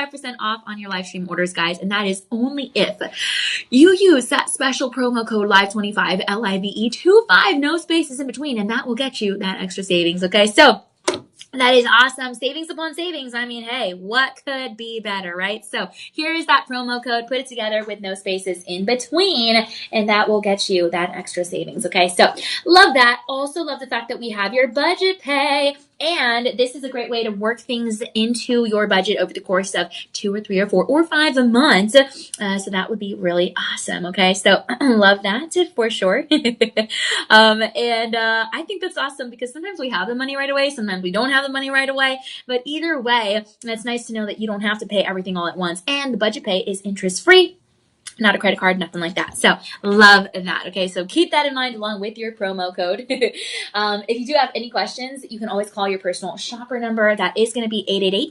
25% off on your live stream orders, guys. And that is only if you use that special promo code LIVE25, LIVE25, no spaces in between. And that will get you that extra savings. Okay. So that is awesome. Savings upon savings. I mean, hey, what could be better, right? So here is that promo code. Put it together with no spaces in between, and that will get you that extra savings. Okay, so love that. Also love the fact that we have your budget pay. And this is a great way to work things into your budget over the course of 2 or 3 or 4 or 5 months. So that would be really awesome. Okay. So love that for sure. I think that's awesome because sometimes we have the money right away. Sometimes we don't have the money right away. But either way, it's nice to know that you don't have to pay everything all at once. And the budget pay is interest free. Not a credit card, nothing like that. So love that. Okay, so keep that in mind along with your promo code. If you do have any questions, you can always call your personal shopper number. That is going to be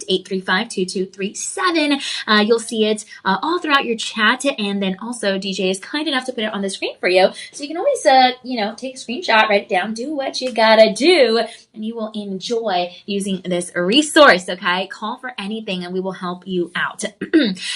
888-835-2237. You'll see it all throughout your chat. And then also DJ is kind enough to put it on the screen for you. So you can always, take a screenshot, write it down, do what you gotta do, and you will enjoy using this resource. Okay, call for anything and we will help you out.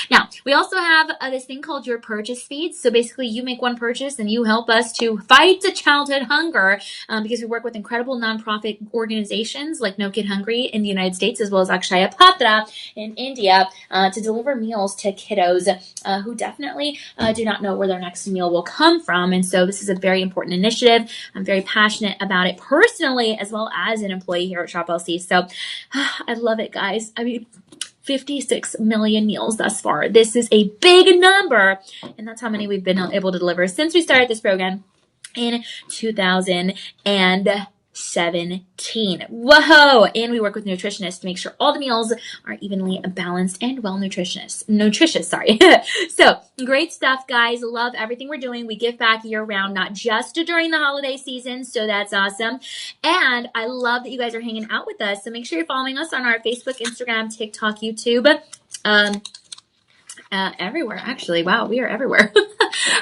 Now, we also have this thing called your purchase feeds. So basically you make one purchase and you help us to fight childhood hunger because we work with incredible nonprofit organizations like No Kid Hungry in the United States, as well as Akshaya Patra in India, to deliver meals to kiddos who definitely do not know where their next meal will come from. And so this is a very important initiative. I'm very passionate about it personally, as well as an employee here at Shop LC. So I love it, guys. I mean, 56 million meals thus far. This is a big number, and that's how many we've been able to deliver since we started this program in 2017. Whoa! And we work with nutritionists to make sure all the meals are evenly balanced and well nutritious. Sorry. So great stuff, guys. Love everything we're doing. We give back year round, not just during the holiday season. So that's awesome. And I love that you guys are hanging out with us. So make sure you're following us on our Facebook, Instagram, TikTok, YouTube. Everywhere, actually. Wow, we are everywhere.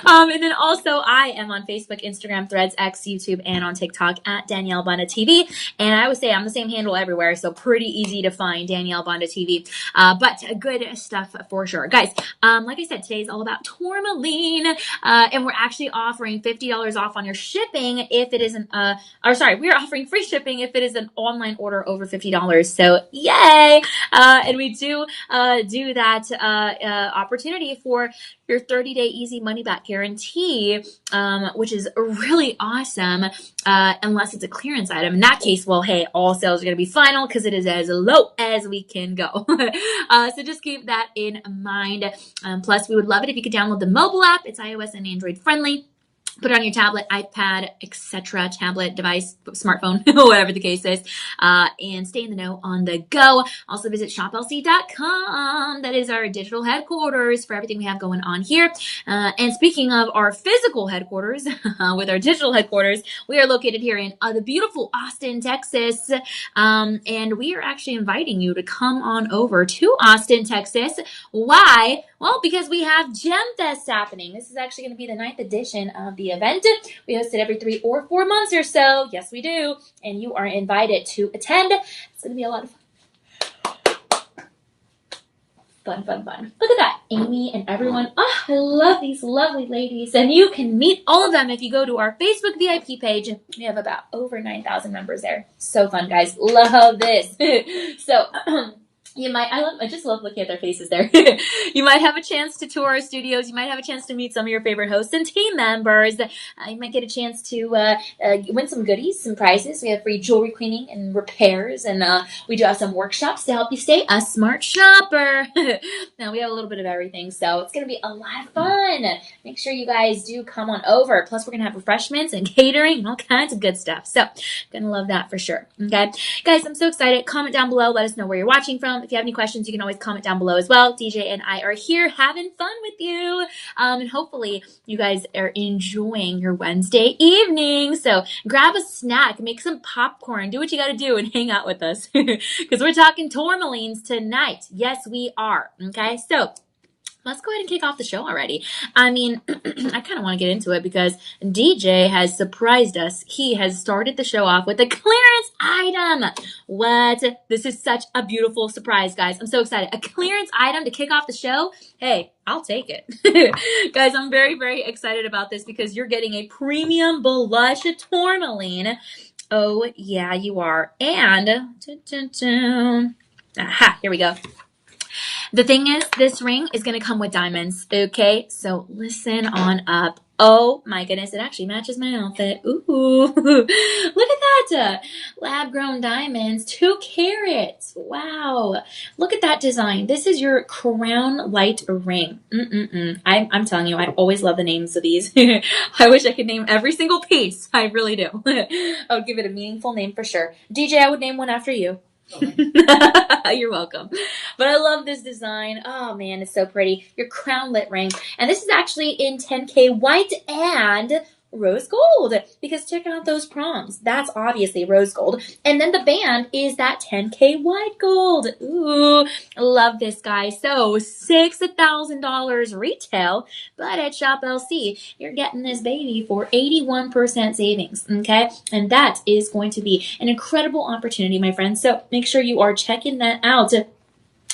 And then also I am on Facebook, Instagram, Threads, X, YouTube, and on TikTok at Danielle Banda TV. And I would say I'm the same handle everywhere, so pretty easy to find Danielle Banda TV. But good stuff for sure. Guys, like I said, today is all about Tourmaline. And we're actually offering $50 off on your shipping if it isn't, we're offering free shipping if it is an online order over $50. So yay! And we do that opportunity for your 30-day easy money back guarantee, which is really awesome, unless it's a clearance item. In that case, well, hey, all sales are going to be final because it is as low as we can go. So just keep that in mind. Plus, we would love it if you could download the mobile app. It's iOS and Android friendly. Put it on your tablet, iPad, etc., tablet, device, smartphone, whatever the case is, and stay in the know on the go. Also visit shoplc.com. That is our digital headquarters for everything we have going on here. And speaking of our physical headquarters, with our digital headquarters, we are located here in the beautiful Austin, Texas. And we are actually inviting you to come on over to Austin, Texas. Why? Well, because we have Gem Fest happening. This is actually going to be the 9th edition of the event. We host it every 3 or 4 months or so. Yes, we do. And you are invited to attend. It's going to be a lot of fun. Look at that. Amy and everyone. Oh, I love these lovely ladies. And you can meet all of them if you go to our Facebook VIP page. We have about over 9,000 members there. So fun, guys. Love this. So, I just love looking at their faces there. You might have a chance to tour our studios. You might have a chance to meet some of your favorite hosts and team members. You might get a chance to win some goodies, some prizes. We have free jewelry cleaning and repairs. And we do have some workshops to help you stay a smart shopper. Now, we have a little bit of everything. So it's going to be a lot of fun. Make sure you guys do come on over. Plus, we're going to have refreshments and catering and all kinds of good stuff. So going to love that for sure. Okay. Guys, I'm so excited. Comment down below. Let us know where you're watching from. If you have any questions, you can always comment down below as well. DJ and I are here having fun with you. And hopefully you guys are enjoying your Wednesday evening. So grab a snack, make some popcorn, do what you got to do and hang out with us because we're talking tourmalines tonight. Yes, we are. Okay. So let's go ahead and kick off the show already. I mean, I kind of want to get into it because DJ has surprised us. He has started the show off with a clearance item. What? This is such a beautiful surprise, guys. I'm so excited. A clearance item to kick off the show? Hey, I'll take it. Guys, I'm very, very excited about this because you're getting a premium blush Tourmaline. Oh, yeah, you are. And, aha, here we go. The thing is, this ring is going to come with diamonds, okay? So listen on up. Oh my goodness, it actually matches my outfit. Ooh, look at that. Lab-grown diamonds, 2 carats. Wow. Look at that design. This is your crown light ring. I'm telling you, I always love the names of these. I wish I could name every single piece. I really do. I would give it a meaningful name for sure. DJ, I would name one after you. You're welcome. But I love this design. Oh man, it's so pretty. Your crown lit ring. And this is actually in 10K white and rose gold. Because check out those prongs. That's obviously rose gold. And then the band is that 10K white gold. Ooh, love this, guy. So $6,000 retail, but at Shop LC, you're getting this baby for 81% savings. Okay. And that is going to be an incredible opportunity, my friends. So make sure you are checking that out.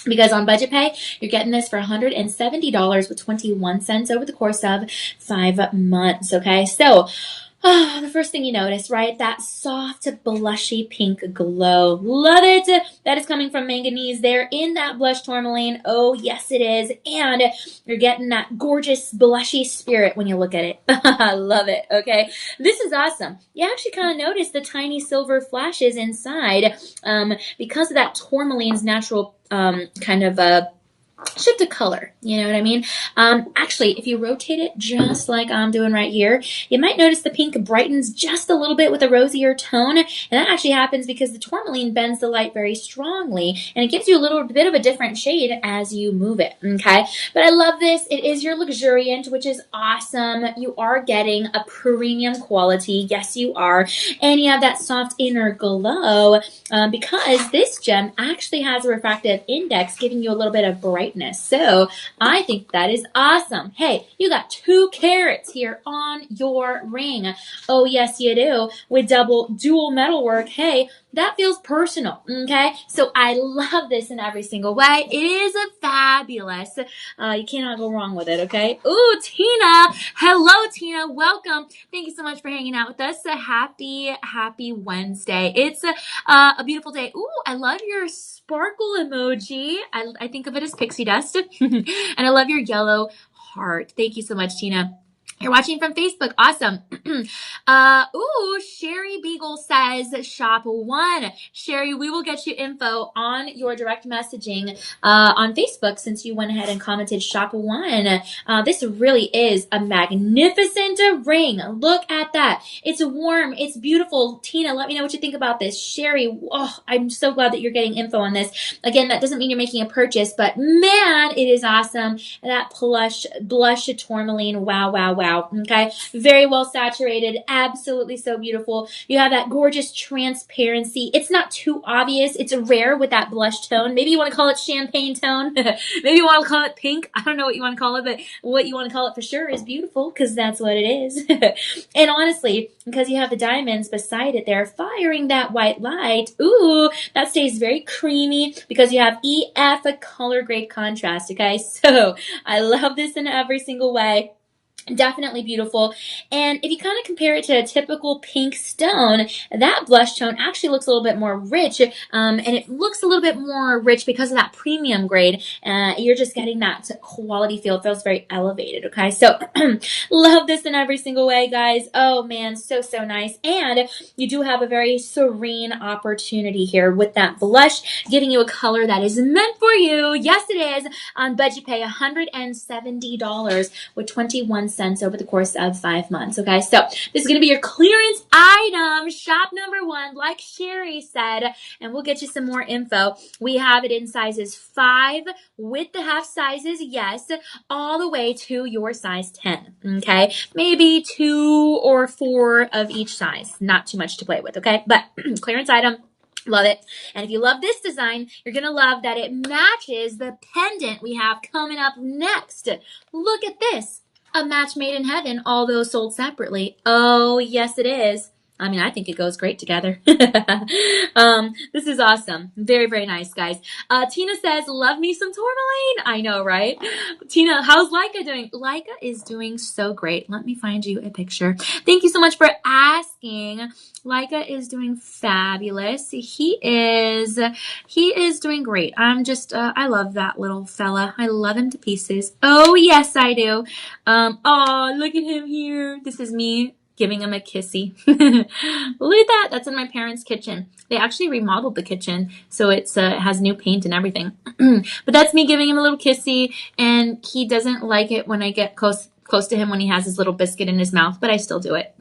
Because on budget pay, you're getting this for $170 with 21 cents over the course of 5 months. Okay, so the first thing you notice, right? That soft, blushy pink glow. Love it. That is coming from Manganese there in that blush tourmaline. Oh, yes, it is. And you're getting that gorgeous, blushy spirit when you look at it. I love it. Okay. This is awesome. You actually kind of notice the tiny silver flashes inside because of that tourmaline's natural kind of shift of color, you know what I mean? Actually, if you rotate it just like I'm doing right here, you might notice the pink brightens just a little bit with a rosier tone, and that actually happens because the tourmaline bends the light very strongly, and it gives you a little bit of a different shade as you move it, okay? But I love this. It is your luxuriant, which is awesome. You are getting a premium quality. Yes, you are. And you have that soft inner glow because this gem actually has a refractive index, giving you a little bit of brightness. So I think that is awesome. Hey, you got 2 carats here on your ring. Oh, yes, you do. With dual metalwork. Hey, that feels personal. Okay. So I love this in every single way. It is fabulous. You cannot go wrong with it. Okay. Ooh, Tina. Hello, Tina. Welcome. Thank you so much for hanging out with us. Happy Wednesday. It's a beautiful day. Ooh, I love your sparkle emoji. I think of it as pixie dust. And I love your yellow heart. Thank you so much, Tina. You're watching from Facebook. Awesome. Ooh, Sherry Beagle says shop 1. Sherry, we will get you info on your direct messaging on Facebook since you went ahead and commented shop 1. This really is a magnificent ring. Look at that. It's warm. It's beautiful. Tina, let me know what you think about this. Sherry, oh, I'm so glad that you're getting info on this. Again, that doesn't mean you're making a purchase, but man, it is awesome. That blush tourmaline. Wow, wow, wow. Okay. Very well saturated. Absolutely so beautiful. You have that gorgeous transparency. It's not too obvious. It's rare with that blush tone. Maybe you want to call it champagne tone. Maybe you want to call it pink. I don't know what you want to call it, but what you want to call it for sure is beautiful because that's what it is. And honestly, because you have the diamonds beside it there firing that white light, ooh, that stays very creamy because you have EF color grade contrast. Okay. So I love this in every single way. Definitely beautiful. And if you kind of compare it to a typical pink stone, that blush tone actually looks a little bit more rich. And it looks a little bit more rich because of that premium grade. You're just getting that quality feel. It feels very elevated. Okay. So love this in every single way, guys. Oh man, so nice. And you do have a very serene opportunity here with that blush, giving you a color that is meant for you. Yes, it is. On budget pay, $170 with 21 cents over the course of 5 months. Okay, so this is going to be your clearance item, shop number 1, like Sherry said, and we'll get you some more info. We have it in sizes 5 with the half sizes, yes, all the way to your size 10. Okay, maybe 2 or 4 of each size, not too much to play with. Okay, but clearance item. Love it. And if you love this design, you're going to love that it matches the pendant we have coming up next. Look at this. A match made in heaven, although sold separately. Oh, yes, it is. I mean, I think it goes great together. This is awesome. Very, very nice, guys. Tina says, love me some tourmaline. I know, right? Tina, how's Leica doing? Leica is doing so great. Let me find you a picture. Thank you so much for asking. Leica is doing fabulous. He is doing great. I love that little fella. I love him to pieces. Oh, yes, I do. Oh, look at him here. This is me giving him a kissy. Look at that. That's in my parents' kitchen. They actually remodeled the kitchen, so it has new paint and everything. But that's me giving him a little kissy, and he doesn't like it when I get close to him when he has his little biscuit in his mouth, but I still do it.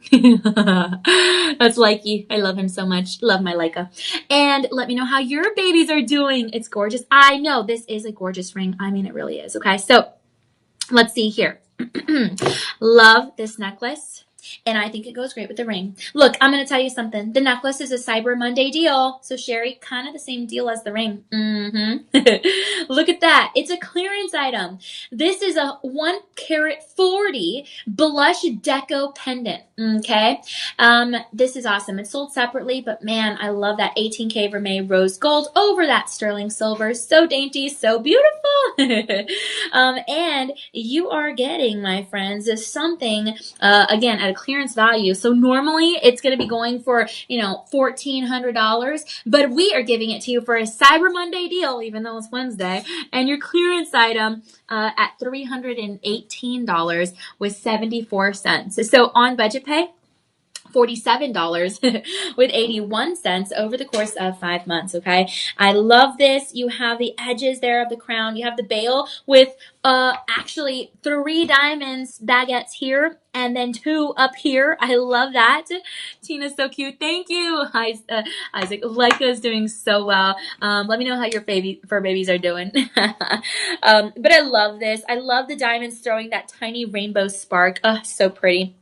That's Likey. I love him so much. Love my Leica. And let me know how your babies are doing. It's gorgeous. I know this is a gorgeous ring. I mean, it really is. Okay, so let's see here. Love this necklace. And I think it goes great with the ring. Look, I'm going to tell you something. The necklace is a Cyber Monday deal. So, Sherry, kind of the same deal as the ring. Look at that. It's a clearance item. This is a 1 carat 40 blush deco pendant. Okay. This is awesome. It's sold separately, but man, I love that 18K vermeil rose gold over that sterling silver. So dainty, so beautiful. And you are getting, my friends, something, again, at a clearance value. So normally it's going to be going for, $1,400, but we are giving it to you for a Cyber Monday deal, even though it's Wednesday, and your clearance item at $318 with 74 cents. So on budget pay, $47 with 81 cents over the course of 5 months. Okay. I love this. You have the edges there of the crown. You have the bail with, actually 3 diamonds baguettes here and then 2 up here. I love that. Tina's so cute. Thank you. Hi, Isaac. Leica is doing so well. Let me know how your fur babies are doing. But I love this. I love the diamonds throwing that tiny rainbow spark. Oh, so pretty.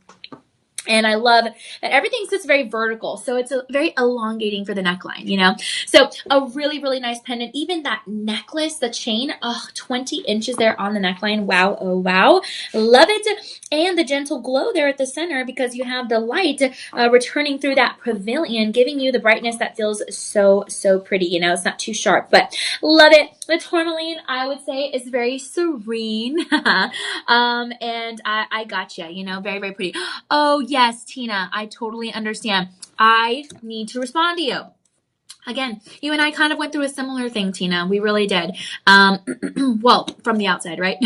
And I love that everything sits very vertical. So it's very elongating for the neckline, So a really, really nice pendant. Even that necklace, the chain, 20 inches there on the neckline. Wow. Oh, wow. Love it. And the gentle glow there at the center because you have the light returning through that pavilion, giving you the brightness that feels so, so pretty. It's not too sharp, but love it. The tourmaline, I would say, is very serene. And I gotcha, very, very pretty. Oh, yes, Tina, I totally understand. I need to respond to you. Again, you and I kind of went through a similar thing, Tina. We really did. Well, from the outside, right?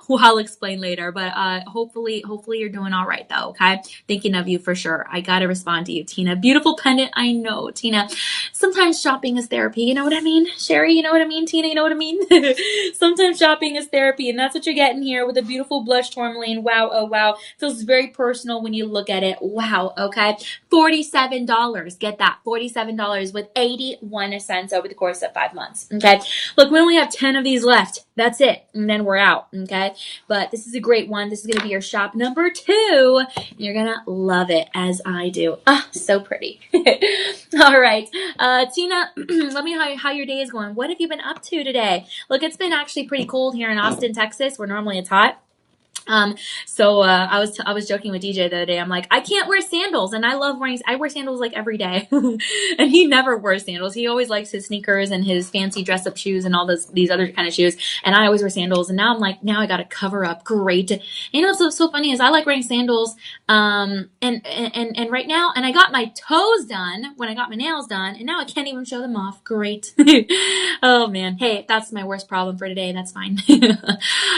Well, I'll explain later, but hopefully you're doing all right, though, okay? Thinking of you for sure. I got to respond to you, Tina. Beautiful pendant. I know, Tina. Sometimes shopping is therapy. You know what I mean? Sherry, you know what I mean? Tina, you know what I mean? Sometimes shopping is therapy, and that's what you're getting here with a beautiful blush tourmaline. Wow, oh, wow. Feels very personal when you look at it. Wow, okay? $47. Get that. $47 with 81 cents over the course of 5 months. Okay. Look, we only have 10 of these left. That's it. And then we're out. Okay. But this is a great one. This is going to be your shop number 2. You're going to love it as I do. So pretty. All right. Tina, let me know how your day is going. What have you been up to today? Look, it's been actually pretty cold here in Austin, Texas, where normally it's hot. So I was joking with DJ the other day. I'm like, I can't wear sandals, and I wear sandals like every day. And he never wears sandals. He always likes his sneakers and his fancy dress up shoes and all these other kind of shoes. And I always wear sandals. And now I'm like, now I got to cover up. Great. What's so funny is I like wearing sandals. And right now, and I got my toes done when I got my nails done, and now I can't even show them off. Great. Oh man. Hey, that's my worst problem for today. That's fine.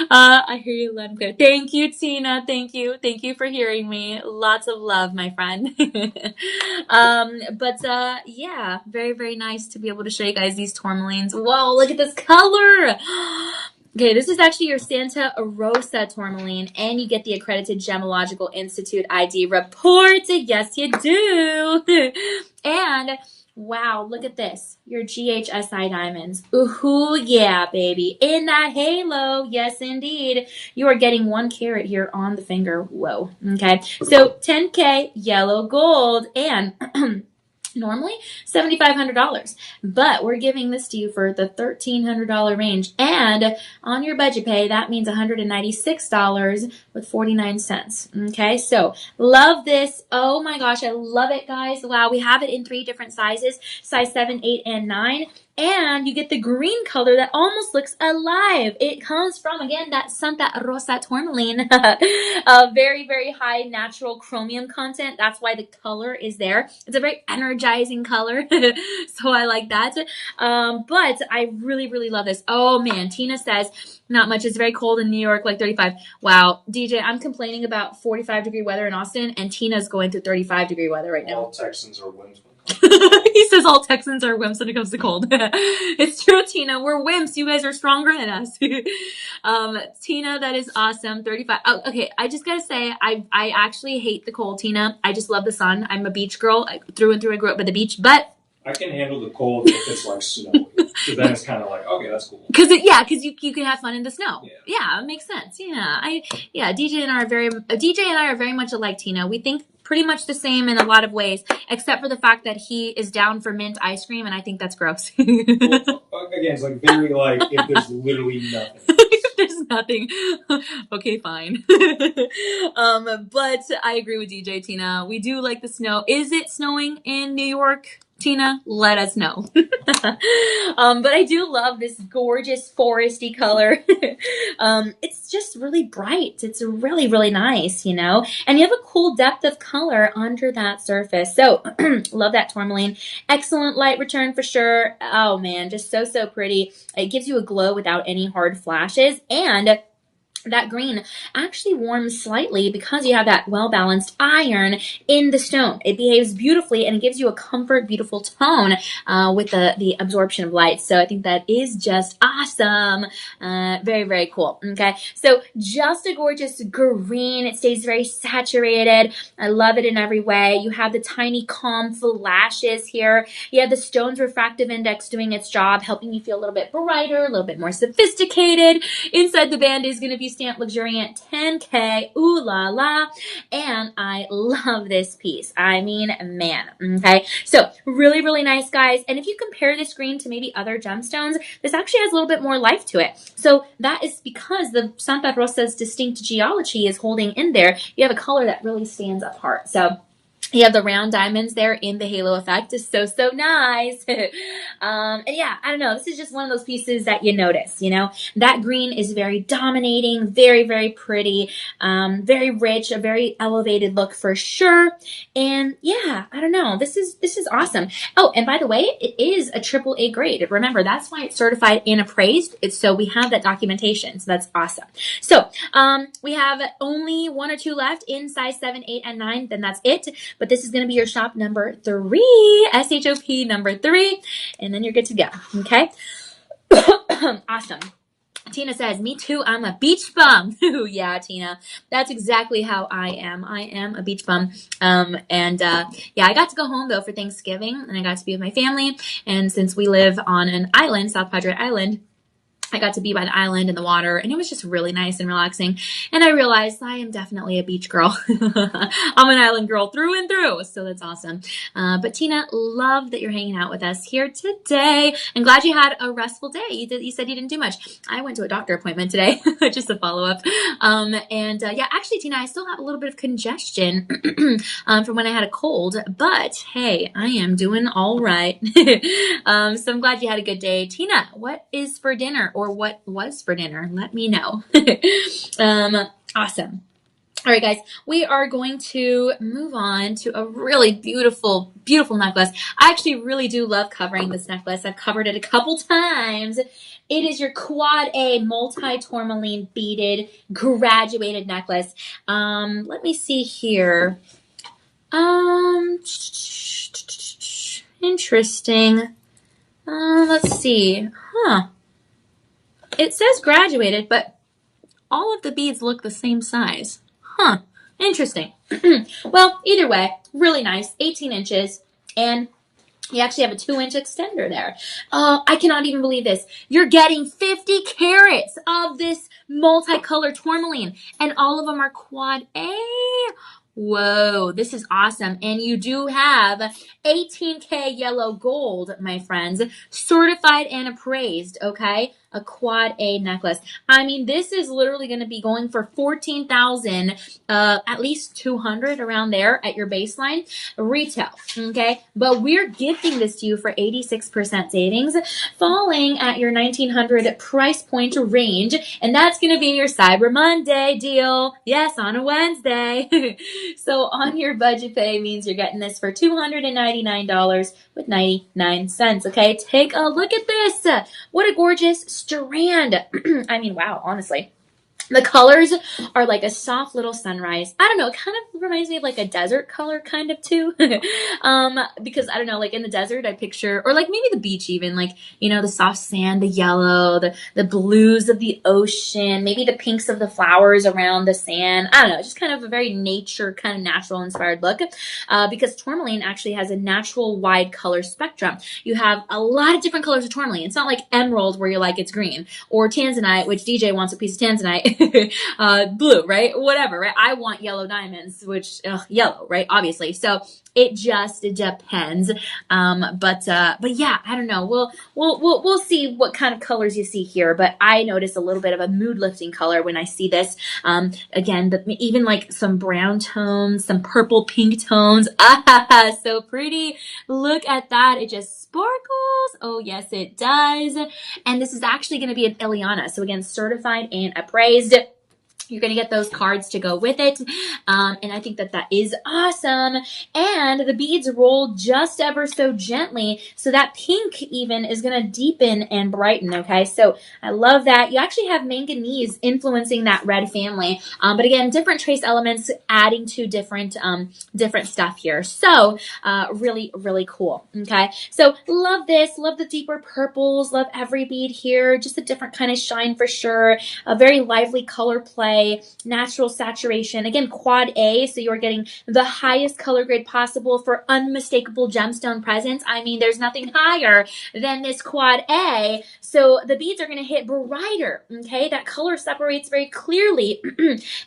I hear you loud and clear. Thank you, Tina. Thank you. Thank you for hearing me. Lots of love, my friend. Yeah, very, very nice to be able to show you guys these tourmalines. Whoa, look at this color. Okay, this is actually your Santa Rosa tourmaline, and you get the accredited Gemological Institute ID report. Yes, you do. And wow, look at this. Your GHSI diamonds. Ooh, yeah, baby. In that halo. Yes, indeed. You are getting 1 carat here on the finger. Whoa. Okay. So 10K yellow gold. And normally $7,500, but we're giving this to you for the $1,300 range, and on your budget pay that means $196.49. Okay, so love this. Oh my gosh, I love it, guys. Wow, we have it in 3 different sizes, size 7, 8, and 9. And you get the green color that almost looks alive. It comes from, again, that Santa Rosa Tourmaline. Very, very high natural chromium content. That's why the color is there. It's a very energizing color. So I like that. But I really, really love this. Oh man, Tina says, not much. It's very cold in New York, like 35. Wow. DJ, I'm complaining about 45-degree weather in Austin, and Tina's going through 35-degree weather right now. All Texans are wimps. He says all Texans are wimps when it comes to cold. It's true, Tina. We're wimps. You guys are stronger than us. Tina, that is awesome. 35. Oh, okay. I just gotta say, I actually hate the cold, Tina. I just love the sun. I'm a beach girl through and through. I grew up by the beach, but I can handle the cold if it's like snowy. So then it's kind of like, okay, that's cool. Because you can have fun in the snow. Yeah, it makes sense. DJ and I are very much alike, Tina. We think pretty much the same in a lot of ways, except for the fact that he is down for mint ice cream, and I think that's gross. Well, again, it's like very like if there's literally nothing. There's nothing. Okay, fine. But I agree with DJ, Tina. We do like the snow. Is it snowing in New York, Tina? Let us know. But I do love this gorgeous foresty color. It's just really bright. It's really, really nice, you know? And you have a cool depth of color under that surface. So love that tourmaline. Excellent light return for sure. Oh man, just so, so pretty. It gives you a glow without any hard flashes. And that green actually warms slightly because you have that well-balanced iron in the stone. It behaves beautifully and it gives you a comfort, beautiful tone with the absorption of light. So I think that is just awesome. Very, very cool. Okay, so just a gorgeous green. It stays very saturated. I love it in every way. You have the tiny calm flashes here. You have the stone's refractive index doing its job, helping you feel a little bit brighter, a little bit more sophisticated. Inside the band is going to be Stamp Luxuriant 10K. Ooh la la. And I love this piece. I mean, man. Okay. So really, really nice, guys. And if you compare this green to maybe other gemstones, this actually has a little bit more life to it. So that is because the Santa Rosa's distinct geology is holding in there. You have a color that really stands apart. So you have the round diamonds there in the halo effect. Is so, so nice. And yeah, I don't know. This is just one of those pieces that you notice, you know. That green is very dominating, very, very pretty, very rich, a very elevated look for sure. And yeah, I don't know. This is awesome. Oh, and by the way, it is a AAA grade. Remember, that's why it's certified and appraised. So we have that documentation. So that's awesome. So we have only 1 or 2 left in size 7, 8, and 9. Then that's it. But this is going to be your shop number 3, SHOP number 3, and then you're good to go, okay? Awesome. Tina says, me too, I'm a beach bum. Yeah, Tina, that's exactly how I am. I am a beach bum. Yeah, I got to go home, though, for Thanksgiving, and I got to be with my family, and since we live on an island, South Padre Island, I got to be by the island in the water, and it was just really nice and relaxing. And I realized I am definitely a beach girl. I'm an island girl through and through, so that's awesome. But Tina, love that you're hanging out with us here today. I'm glad you had a restful day. You said you didn't do much. I went to a doctor appointment today, just a follow-up. Yeah, actually, Tina, I still have a little bit of congestion from when I had a cold, but hey, I am doing all right. So I'm glad you had a good day. Tina, what is for dinner? Or what was for dinner? Let me know. Awesome. All right, guys, we are going to move on to a really beautiful, beautiful necklace. I actually really do love covering this necklace. I've covered it a couple times. It is your Quad A multi-tourmaline beaded graduated necklace. Let me see here. Interesting. Let's see. It says graduated, but all of the beads look the same size. Interesting. Well, either way, really nice. 18 inches. And you actually have a 2-inch extender there. I cannot even believe this. You're getting 50 carats of this multicolored tourmaline. And all of them are Quad A. Whoa, this is awesome. And you do have 18K yellow gold, my friends, certified and appraised, okay? A quad A necklace. I mean, this is literally going to be going for 14,000, at least 200 around there at your baseline retail, okay? But we're gifting this to you for 86% savings, falling at your 1900 price point range, and that's going to be your Cyber Monday deal. Yes, on a Wednesday. So on your budget pay means you're getting this for $299 with 99 cents. Okay, take a look at this. What a gorgeous strand. I mean, wow, honestly. The colors are like a soft little sunrise. I don't know. It kind of reminds me of like a desert color kind of too. Because I don't know, like in the desert, I picture, or like maybe the beach even, like, you know, the soft sand, the yellow, the blues of the ocean, maybe the pinks of the flowers around the sand. I don't know. Just kind of a very nature, kind of natural inspired look. Because tourmaline actually has a natural wide color spectrum. You have a lot of different colors of tourmaline. It's not like emerald where you're like, it's green, or tanzanite, which DJ wants a piece of tanzanite. Blue, right? Whatever, right? I want yellow diamonds, which yellow, right? Obviously. So it just depends. But yeah, I don't know. We'll see what kind of colors you see here. But I notice a little bit of a mood lifting color when I see this. Again, even like some brown tones, some purple pink tones. Ah, so pretty. Look at that. It just sparkles. Oh, yes, it does. And this is actually going to be an Ileana. So again, certified and appraised. You're going to get those cards to go with it. And I think that is awesome. And the beads roll just ever so gently. So that pink even is going to deepen and brighten. Okay. So I love that. You actually have manganese influencing that red family. But again, different trace elements adding to different stuff here. So, really, really cool. Okay. So love this. Love the deeper purples. Love every bead here. Just a different kind of shine for sure. A very lively color play. Natural saturation. Again, quad A, so you're getting the highest color grade possible for unmistakable gemstone presence. I mean, there's nothing higher than this quad A. So the beads are going to hit brighter, okay? That color separates very clearly,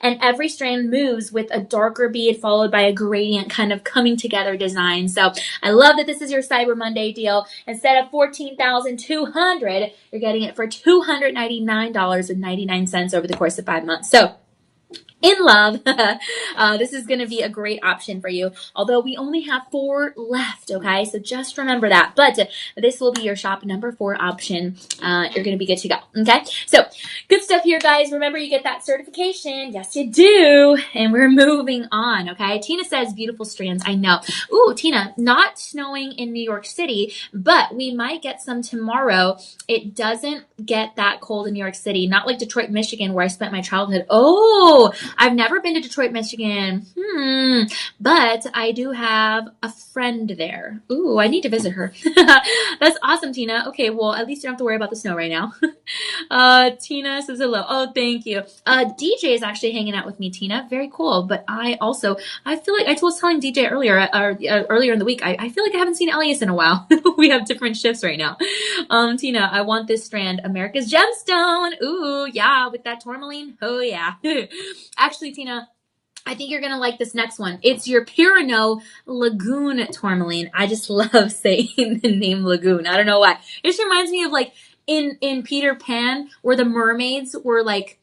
and every strand moves with a darker bead followed by a gradient kind of coming together design. So I love that this is your Cyber Monday deal. Instead of $14,200, you're getting it for $299.99 over the course of 5 months. So in love. This is going to be a great option for you. Although we only have 4 left, okay? So just remember that. But this will be your shop number 4 option. You're going to be good to go, okay? So good stuff here, guys. Remember, you get that certification. Yes, you do. And we're moving on, okay? Tina says beautiful strands. I know. Ooh, Tina, not snowing in New York City, but we might get some tomorrow. It doesn't get that cold in New York City. Not like Detroit, Michigan, where I spent my childhood. Oh, I've never been to Detroit, Michigan. But I do have a friend there. Ooh, I need to visit her. That's awesome, Tina. Okay, well, at least you don't have to worry about the snow right now. Tina says hello. Oh, thank you. DJ is actually hanging out with me, Tina. Very cool. But I feel like I was telling DJ earlier in the week, I feel like I haven't seen Elias in a while. We have different shifts right now. Tina, I want this strand. America's Gemstone. Ooh, yeah, with that tourmaline. Oh, yeah. Actually, Tina, I think you're going to like this next one. It's your Pirano Lagoon tourmaline. I just love saying the name Lagoon. I don't know why. It just reminds me of like in Peter Pan where the mermaids were like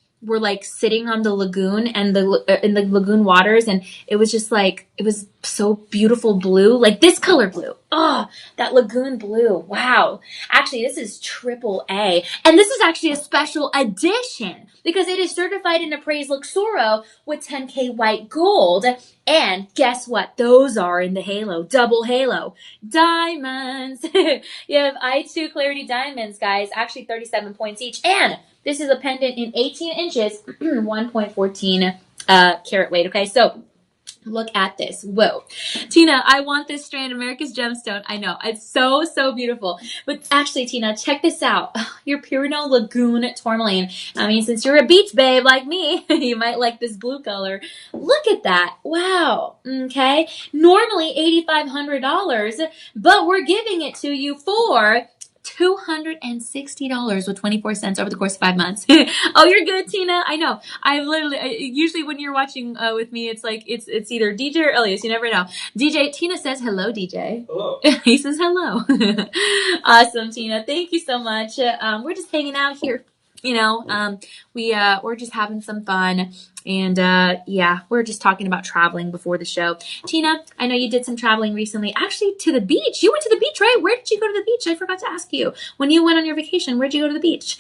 sitting on the lagoon and in the lagoon waters, and it was just like, it was so beautiful blue, like this color blue. Oh, that lagoon blue. Wow. Actually, this is triple A, and this is actually a special edition because it is certified and appraised Luxoro with 10K white gold. And guess what? Those are in the halo, double halo diamonds. You have I2 clarity diamonds, guys, actually 37 points each. And this is a pendant in 18 inches, 1.14 carat weight. Okay, so look at this. Whoa. Tina, I want this strand, America's Gemstone. I know. It's so, so beautiful. But actually, Tina, check this out. Your Pirano Lagoon tourmaline. I mean, since you're a beach babe like me, you might like this blue color. Look at that. Wow. Okay. Normally $8,500, but we're giving it to you for $260 with 24 cents over the course of 5 months. Oh, you're good, Tina. I know. Usually when you're watching with me, it's like, it's either DJ or Elias. You never know. DJ, Tina says, hello, DJ. Hello. He says hello. Awesome, Tina. Thank you so much. We're just hanging out here. We're just having some fun. And we're just talking about traveling before the show. Tina, I know you did some traveling recently. Actually, to the beach. You went to the beach, right? Where did you go to the beach? I forgot to ask you. When you went on your vacation, where'd you go to the beach?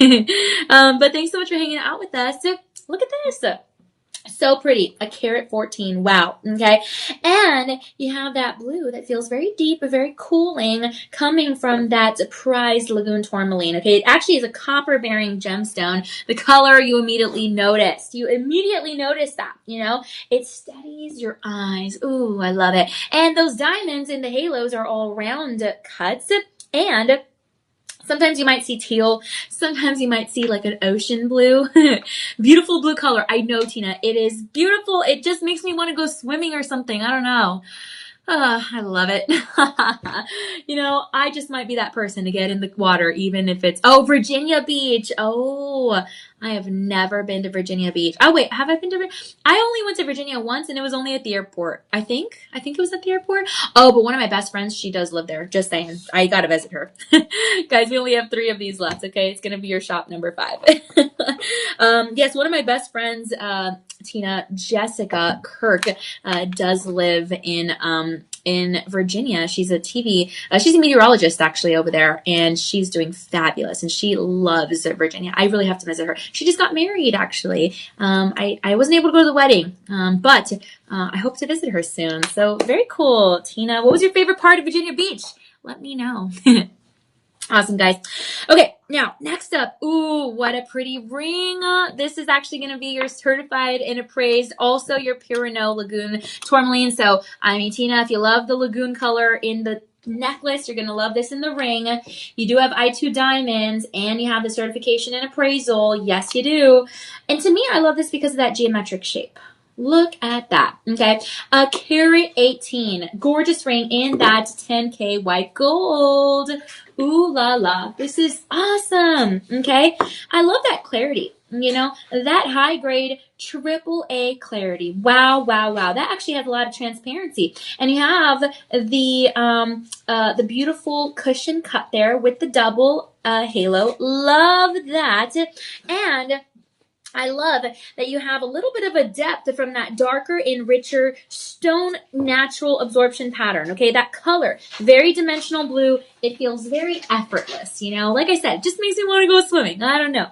But thanks so much for hanging out with us. Look at this. So pretty. A carat 14. Wow. Okay. And you have that blue that feels very deep, very cooling, coming from that prized lagoon tourmaline. Okay. It actually is a copper bearing gemstone. The color you immediately noticed. You immediately notice that, it steadies your eyes. Ooh, I love it. And those diamonds in the halos are all round cuts. And sometimes you might see teal. Sometimes you might see like an ocean blue. Beautiful blue color. I know, Tina. It is beautiful. It just makes me want to go swimming or something. I don't know. I love it. I just might be that person to get in the water, even if it's, Virginia Beach. Oh, I have never been to Virginia Beach. Oh, wait, have I been to, I only went to Virginia once and it was only at the airport. I think it was at the airport. Oh, but one of my best friends, she does live there. Just saying. I gotta visit her. Guys, we only have 3 of these left. Okay. It's going to be your shop number 5. Yes, one of my best friends, Tina, Jessica Kirk, does live in Virginia. She's a meteorologist actually over there, and she's doing fabulous, and she loves Virginia. I really have to visit her. She just got married actually. I wasn't able to go to the wedding, but I hope to visit her soon. So very cool. Tina, what was your favorite part of Virginia Beach? Let me know. Awesome, guys. Okay, now, next up. Ooh, what a pretty ring. This is actually going to be your certified and appraised, also your Purino Lagoon Tourmaline. So, Tina, if you love the lagoon color in the necklace, you're going to love this in the ring. You do have I2 diamonds, and you have the certification and appraisal. Yes, you do. And to me, I love this because of that geometric shape. Look at that. Okay. A carat 18. Gorgeous ring in that 10K white gold. Ooh la la. This is awesome. Okay. I love that clarity. That high grade AAA clarity. Wow, wow, wow. That actually has a lot of transparency. And you have the beautiful cushion cut there with the double halo. Love that. And I love that you have a little bit of a depth from that darker and richer stone natural absorption pattern. Okay, that color, very dimensional blue. It feels very effortless, Like I said, it just makes me want to go swimming. I don't know.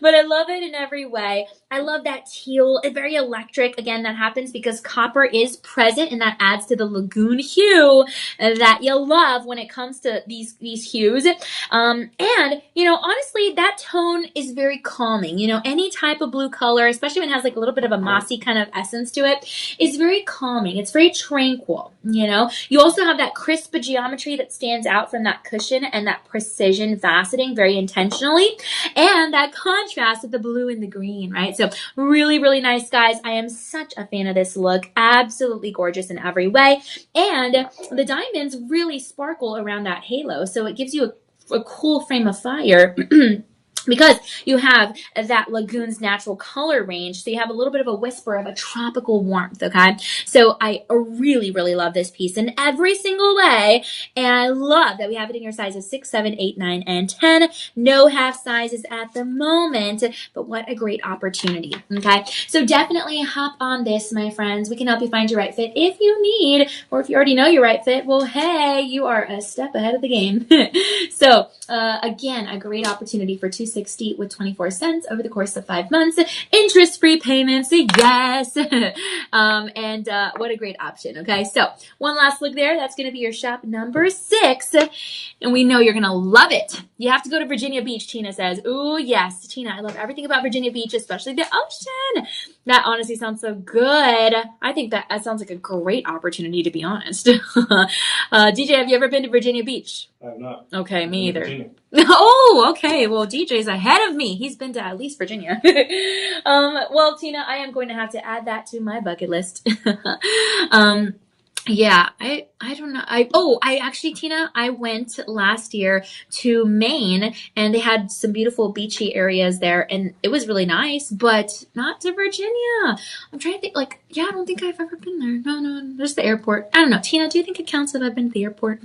But I love it in every way. I love that teal. It's very electric. Again, that happens because copper is present, and that adds to the lagoon hue that you'll love when it comes to these hues. And, honestly, that tone is very calming. Any type of blue color, especially when it has like a little bit of a mossy kind of essence to it, is very calming. It's very tranquil. You also have that crisp geometry that stands out from that cushion and that precision faceting very intentionally, and that contrast with the blue and the green, right? So really, really nice, guys. I am such a fan of this look. Absolutely gorgeous in every way. And the diamonds really sparkle around that halo, so it gives you a cool frame of fire. Because you have that lagoon's natural color range, so you have a little bit of a whisper of a tropical warmth, okay? So I really, really love this piece in every single way, and I love that we have it in your sizes 6, 7, 8, 9, and 10. No half sizes at the moment, but what a great opportunity, okay? So definitely hop on this, my friends. We can help you find your right fit if you need, or if you already know your right fit, well, hey, you are a step ahead of the game. So, again, a great opportunity for $260 with 24 cents over the course of 5 months. Interest-free payments, yes. And what a great option, okay? So one last look there. That's going to be your shop number 6. And we know you're going to love it. You have to go to Virginia Beach, Tina says. Ooh, yes. Tina, I love everything about Virginia Beach, especially the ocean. That honestly sounds so good. I think that sounds like a great opportunity, to be honest. DJ, have you ever been to Virginia Beach? I have not. Okay, me either. Virginia. Oh, okay. Well, DJ's ahead of me. He's been to at least Virginia. Well, Tina, I am going to have to add that to my bucket list. Yeah, I don't know. I actually, Tina, I went last year to Maine and they had some beautiful beachy areas there and it was really nice, but not to Virginia. I'm trying to think like, yeah, I don't think I've ever been there. No, just the airport. I don't know. Tina, do you think it counts if I've been to the airport?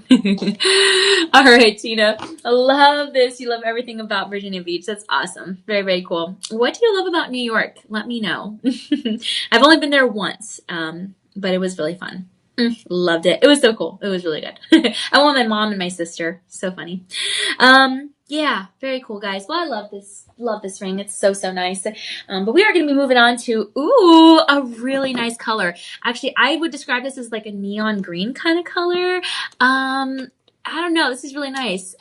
All right, Tina. I love this. You love everything about Virginia Beach. That's awesome. Very, very cool. What do you love about New York? Let me know. I've only been there once, but it was really fun. Loved it. It was so cool. It was really good. I went with my mom and my sister. So funny. Yeah, very cool, guys. Well, I love this. Love this ring. It's so, so nice. But we are going to be moving on to, a really nice color. Actually, I would describe this as like a neon green kind of color. I don't know. This is really nice.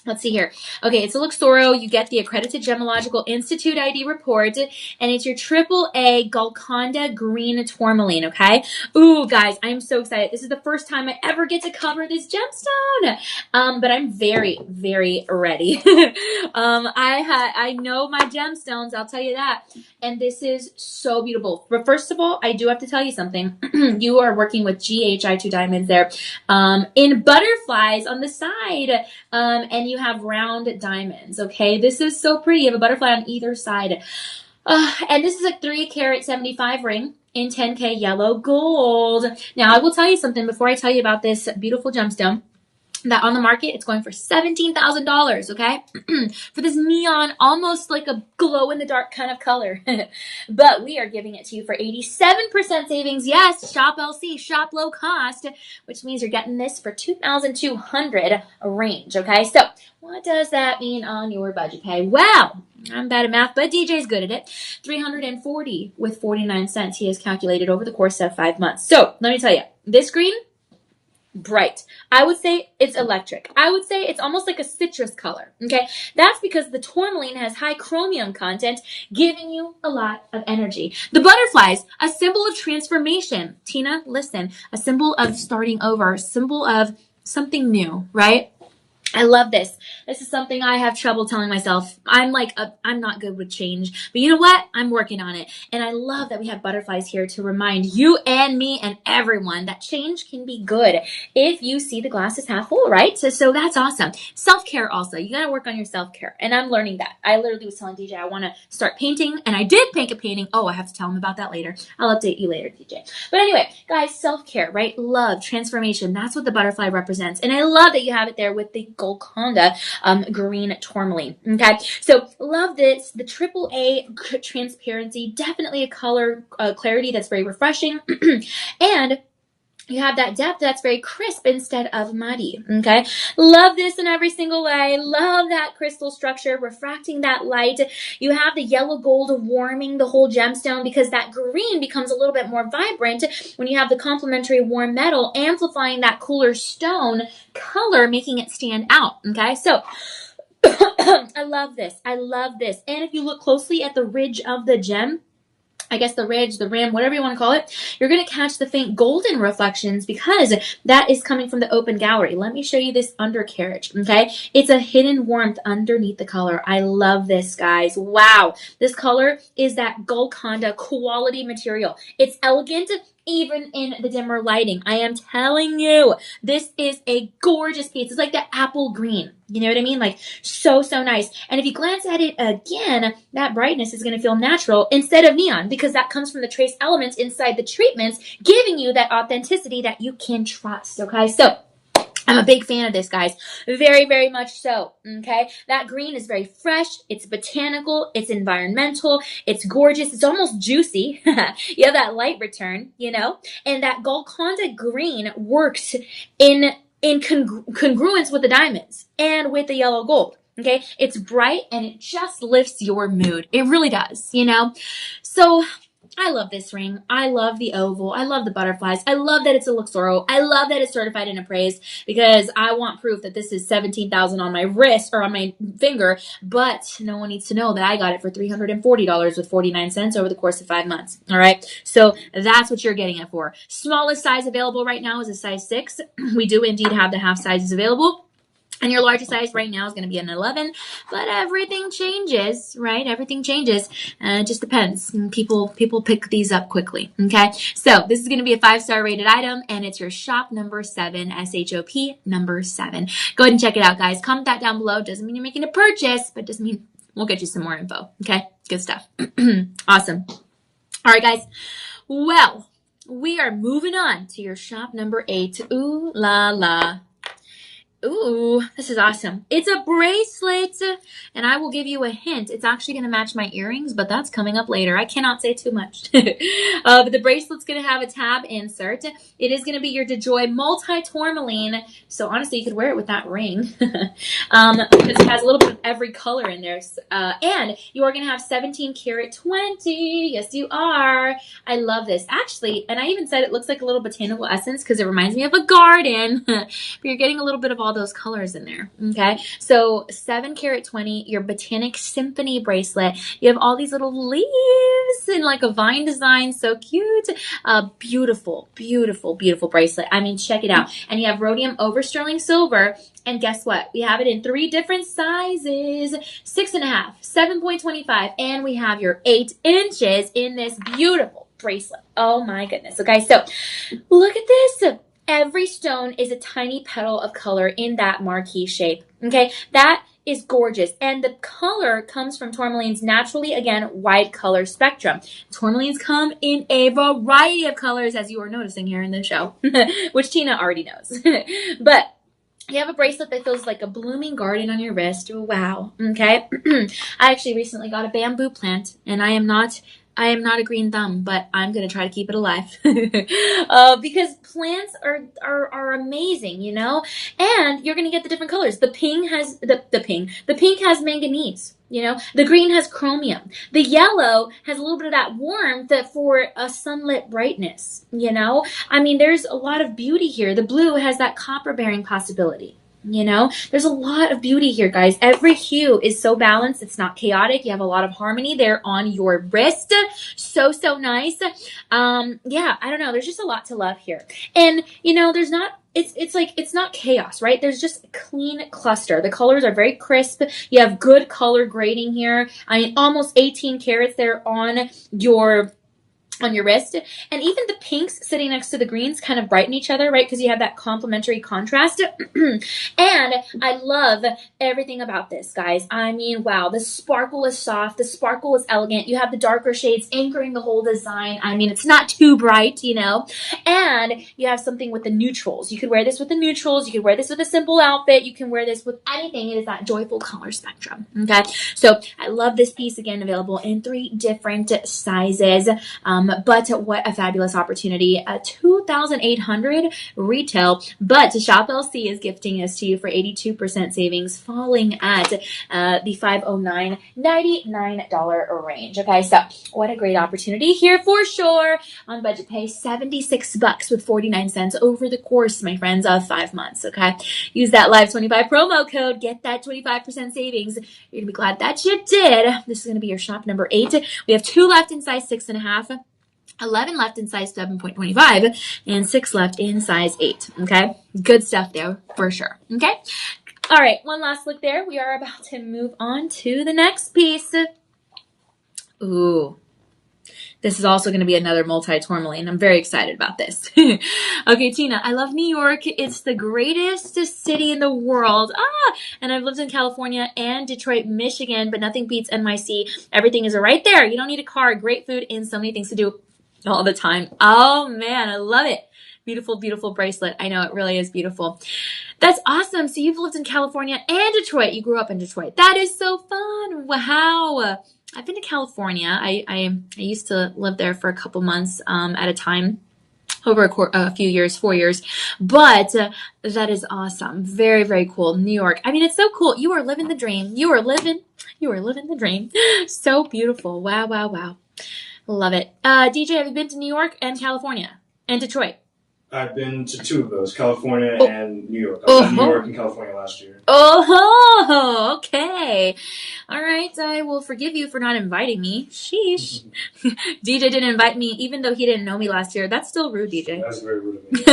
Let's see here. Okay, it's a Luxoro. You get the Accredited Gemological Institute ID report, and it's your AAA Golconda Green Tourmaline, okay? Ooh, guys, I'm so excited. This is the first time I ever get to cover this gemstone, but I'm very, very ready. I know my gemstones, I'll tell you that, and this is so beautiful. But first of all, I do have to tell you something. You are working with GHI2 diamonds there in butterflies on the side. And you have round diamonds, okay? This is so pretty. You have a butterfly on either side. And this is a 3-carat 75 ring in 10K yellow gold. Now, I will tell you something before I tell you about this beautiful gemstone. That on the market, it's going for $17,000, okay? For this neon, almost like a glow-in-the-dark kind of color. But we are giving it to you for 87% savings. Yes, shop LC, shop low cost, which means you're getting this for $2,200 range, okay? So what does that mean on your budget pay? Well, I'm bad at math, but DJ's good at it. $340 with 49 cents he has calculated over the course of 5 months. So let me tell you, this green, bright. I would say it's electric. I would say it's almost like a citrus color. Okay. That's because the tourmaline has high chromium content, giving you a lot of energy. The butterflies, a symbol of transformation. Tina, listen, a symbol of starting over, a symbol of something new, right? I love this. This is something I have trouble telling myself. I'm not good with change, but you know what? I'm working on it. And I love that we have butterflies here to remind you and me and everyone that change can be good if you see the glass is half full, right? So that's awesome. Self-care also. You got to work on your self-care. And I'm learning that. I literally was telling DJ I want to start painting, and I did paint a painting. Oh, I have to tell him about that later. I'll update you later, DJ. But anyway, guys, self-care, right? Love, transformation. That's what the butterfly represents. And I love that you have it there with the Golconda green tourmaline. Okay, so love this. The AAA transparency, definitely a color clarity that's very refreshing, and you have that depth that's very crisp instead of muddy, okay? Love this in every single way. Love that crystal structure, refracting that light. You have the yellow gold warming the whole gemstone because that green becomes a little bit more vibrant when you have the complementary warm metal amplifying that cooler stone color, making it stand out, okay? So I love this. I love this. And if you look closely at the ridge of the gem, I guess the ridge, the rim, whatever you want to call it, you're going to catch the faint golden reflections because that is coming from the open gallery. Let me show you this undercarriage, okay? It's a hidden warmth underneath the color. I love this, guys. Wow. This color is that Golconda quality material. It's elegant, even in the dimmer lighting. I am telling you, this is a gorgeous piece. It's like the apple green. You know what I mean? Like so, so nice. And if you glance at it again, that brightness is going to feel natural instead of neon because that comes from the trace elements inside the treatments, giving you that authenticity that you can trust. Okay. So I'm a big fan of this, guys. Very, very much so. Okay. That green is very fresh. It's botanical. It's environmental. It's gorgeous. It's almost juicy. You have that light return, you know, and that Golconda green works in congruence with the diamonds and with the yellow gold. Okay. It's bright and it just lifts your mood. It really does, you know? So I love this ring. I love the oval. I love the butterflies. I love that it's a Luxoro. I love that it's certified and appraised because I want proof that this is $17,000 on my wrist or on my finger, but no one needs to know that I got it for $340 with 49 cents over the course of 5 months. All right. So that's what you're getting it for. Smallest size available right now is a size 6. We do indeed have the half sizes available. And your largest size right now is going to be an 11, but everything changes, right? Everything changes. It just depends. People pick these up quickly, okay? So this is going to be a 5-star rated item, and it's your shop number 7, SHOP number 7. Go ahead and check it out, guys. Comment that down below. Doesn't mean you're making a purchase, but doesn't mean we'll get you some more info, okay? Good stuff. Awesome. All right, guys. Well, we are moving on to your shop number 8. Ooh la la. Ooh, this is awesome. It's a bracelet, and I will give you a hint. It's actually going to match my earrings, but that's coming up later. I cannot say too much. But the bracelet's going to have a tab insert. It is going to be your DeJoy multi-tourmaline, so honestly, you could wear it with that ring because it has a little bit of every color in there. And you are going to have 17 karat 20. Yes, you are. I love this. Actually, and I even said it looks like a little botanical essence because it reminds me of a garden, but you're getting a little bit of all those colors in there. Okay, so 7 karat 20, your Botanic Symphony bracelet. You have all these little leaves in like a vine design, so cute. Beautiful, beautiful, beautiful bracelet. I mean, check it out. And you have rhodium over sterling silver. And guess what? We have it in 3 different sizes: 6.5, 7.25, and we have your 8 inches in this beautiful bracelet. Oh my goodness. Okay, so look at this. Every stone is a tiny petal of color in that marquee shape. Okay, that is gorgeous. And the color comes from tourmaline's naturally, again, wide color spectrum. Tourmalines come in a variety of colors, as you are noticing here in the show, which Tina already knows. But you have a bracelet that feels like a blooming garden on your wrist. Wow. Okay. I actually recently got a bamboo plant, and I am not a green thumb, but I'm going to try to keep it alive because plants are amazing, you know, and you're going to get the different colors. The pink has the pink has manganese, you know, the green has chromium. The yellow has a little bit of that warmth for a sunlit brightness, you know. I mean, there's a lot of beauty here. The blue has that copper bearing possibility. You know, there's a lot of beauty here, guys. Every hue is so balanced. It's not chaotic. You have a lot of harmony there on your wrist. So nice. Yeah, I don't know. There's just a lot to love here. And, you know, there's not, it's not chaos, right? There's just a clean cluster. The colors are very crisp. You have good color grading here. I mean, almost 18 carats there on your wrist. And even the pinks sitting next to the greens kind of brighten each other, right? Because you have that complementary contrast. And I love everything about this, guys. I mean, wow, the sparkle is soft. The sparkle is elegant. You have the darker shades anchoring the whole design. I mean, it's not too bright, you know. And you have something with the neutrals. You could wear this with the neutrals. You could wear this with a simple outfit. You can wear this with anything. It is that joyful color spectrum, okay? So I love this piece. Again, available in 3 different sizes. But what a fabulous opportunity. $2,800 retail, but Shop LC is gifting this to you for 82% savings, falling at the $509.99 range. Okay, so what a great opportunity here for sure. On budget pay, $76 with 49 cents over the course, my friends, of 5 months. Okay, use that Live25 promo code, get that 25% savings. You're gonna be glad that you did. This is gonna be your shop number 8. We have 2 left in size 6.5. 11 left in size 7.25, and 6 left in size 8. Okay, good stuff there for sure. Okay, all right, one last look there. We are about to move on to the next piece. Ooh, this is also going to be another multi-tourmaline. I'm very excited about this. Okay, Tina, I love New York. It's the greatest city in the world. And I've lived in California and Detroit, Michigan, but nothing beats NYC. Everything is right there. You don't need a car, great food, and so many things to do all the time. Oh man, I love it. Beautiful, beautiful bracelet. I know, it really is beautiful. That's awesome. So you've lived in California and Detroit. You grew up in Detroit. That is so fun. Wow. I've been to California. I used to live there for a couple months at a time. Over a few years, 4 years. But that is awesome. Very, very cool. New York. I mean, it's so cool. You are living the dream. You are living the dream. So beautiful. Wow, wow, wow. Love it. DJ, have you been to New York and California and Detroit? I've been to 2 of those, California and New York. I was in New York and California last year. Oh, okay. All right, I will forgive you for not inviting me. Sheesh. DJ didn't invite me, even though he didn't know me last year. That's still rude, DJ. That's very rude of me.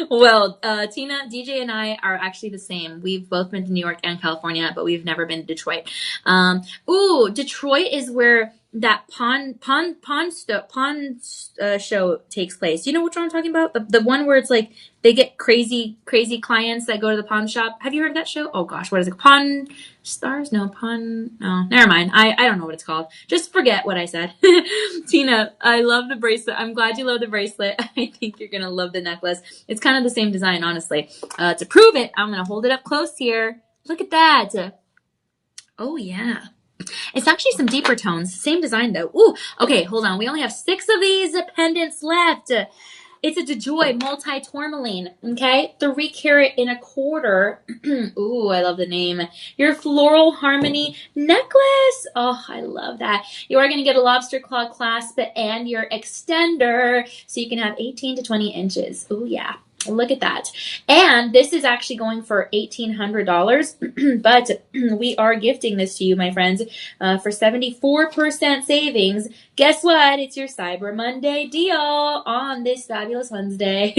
Well, Tina, DJ, and I are actually the same. We've both been to New York and California, but we've never been to Detroit. Detroit is where that show takes place. Do you know which one I'm talking about? The one where it's like they get crazy clients that go to the pawn shop. Have you heard of that show? Oh gosh, what is it? Pawn Stars? No, never mind. I don't know what it's called. Just forget what I said. Tina, I love the bracelet. I'm glad you love the bracelet. I think you're gonna love the necklace. It's kind of the same design, honestly. To prove it, I'm gonna hold it up close here. Look at that. Oh yeah. It's actually some deeper tones. Same design though. Ooh, okay, hold on. We only have 6 of these pendants left. It's a DeJoy multi-tourmaline, okay? 3 carat and a quarter. Ooh, I love the name. Your floral harmony necklace. Oh, I love that. You are going to get a lobster claw clasp and your extender, so you can have 18 to 20 inches. Ooh, yeah. Look at that. And this is actually going for $1,800, but we are gifting this to you, my friends, for 74% savings. Guess what? It's your Cyber Monday deal on this fabulous Wednesday.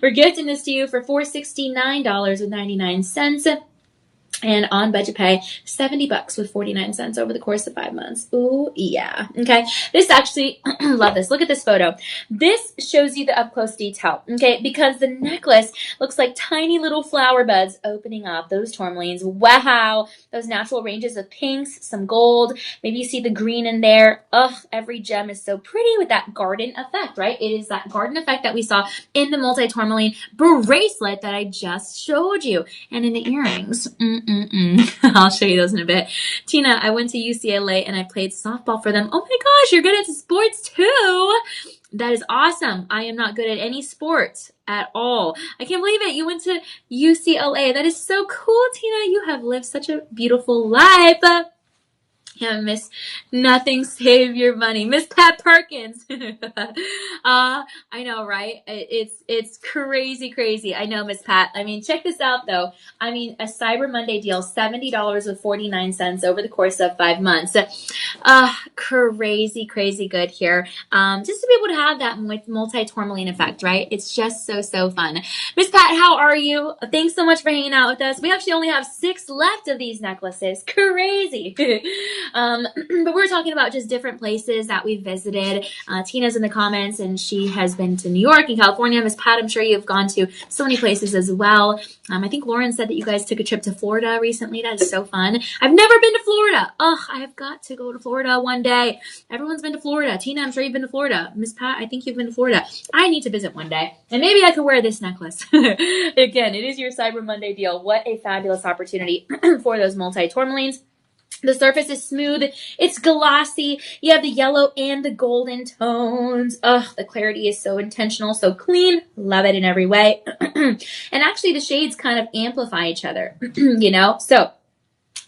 We're gifting this to you for $469.99. And on budget pay, $70 with 49 cents over the course of 5 months. Ooh, yeah. Okay. This actually, love this. Look at this photo. This shows you the up close detail. Okay. Because the necklace looks like tiny little flower buds opening up. Those tourmalines. Wow. Those natural ranges of pinks, some gold. Maybe you see the green in there. Ugh, every gem is so pretty with that garden effect, right? It is that garden effect that we saw in the multi-tourmaline bracelet that I just showed you. And in the earrings. I'll show you those in a bit. Tina, I went to UCLA and I played softball for them. Oh my gosh, you're good at sports too. That is awesome. I am not good at any sports at all. I can't believe it. You went to UCLA. That is so cool, Tina. You have lived such a beautiful life. Yeah, Miss Nothing Save Your Money. Miss Pat Perkins. I know, right? It's crazy. I know, Miss Pat. I mean, check this out, though. I mean, a Cyber Monday deal, $70 with 49 cents over the course of 5 months. Crazy good here. Just to be able to have that multi-tourmaline effect, right? It's just so fun. Miss Pat, how are you? Thanks so much for hanging out with us. We actually only have 6 left of these necklaces. Crazy. But we're talking about just different places that we visited. Tina's in the comments and she has been to New York and California. Miss Pat, I'm sure you've gone to so many places as well. I think Lauren said that you guys took a trip to Florida recently. That is so fun. I've never been to Florida. Oh, I have got to go to Florida one day. Everyone's been to Florida. Tina, I'm sure you've been to Florida. Miss Pat, I think you've been to Florida. I need to visit one day. And maybe I could wear this necklace. Again, it is your Cyber Monday deal. What a fabulous opportunity for those multi-tourmalines. The surface is smooth. It's glossy. You have the yellow and the golden tones. Ugh, the clarity is so intentional, so clean. Love it in every way. And actually, the shades kind of amplify each other, you know? So,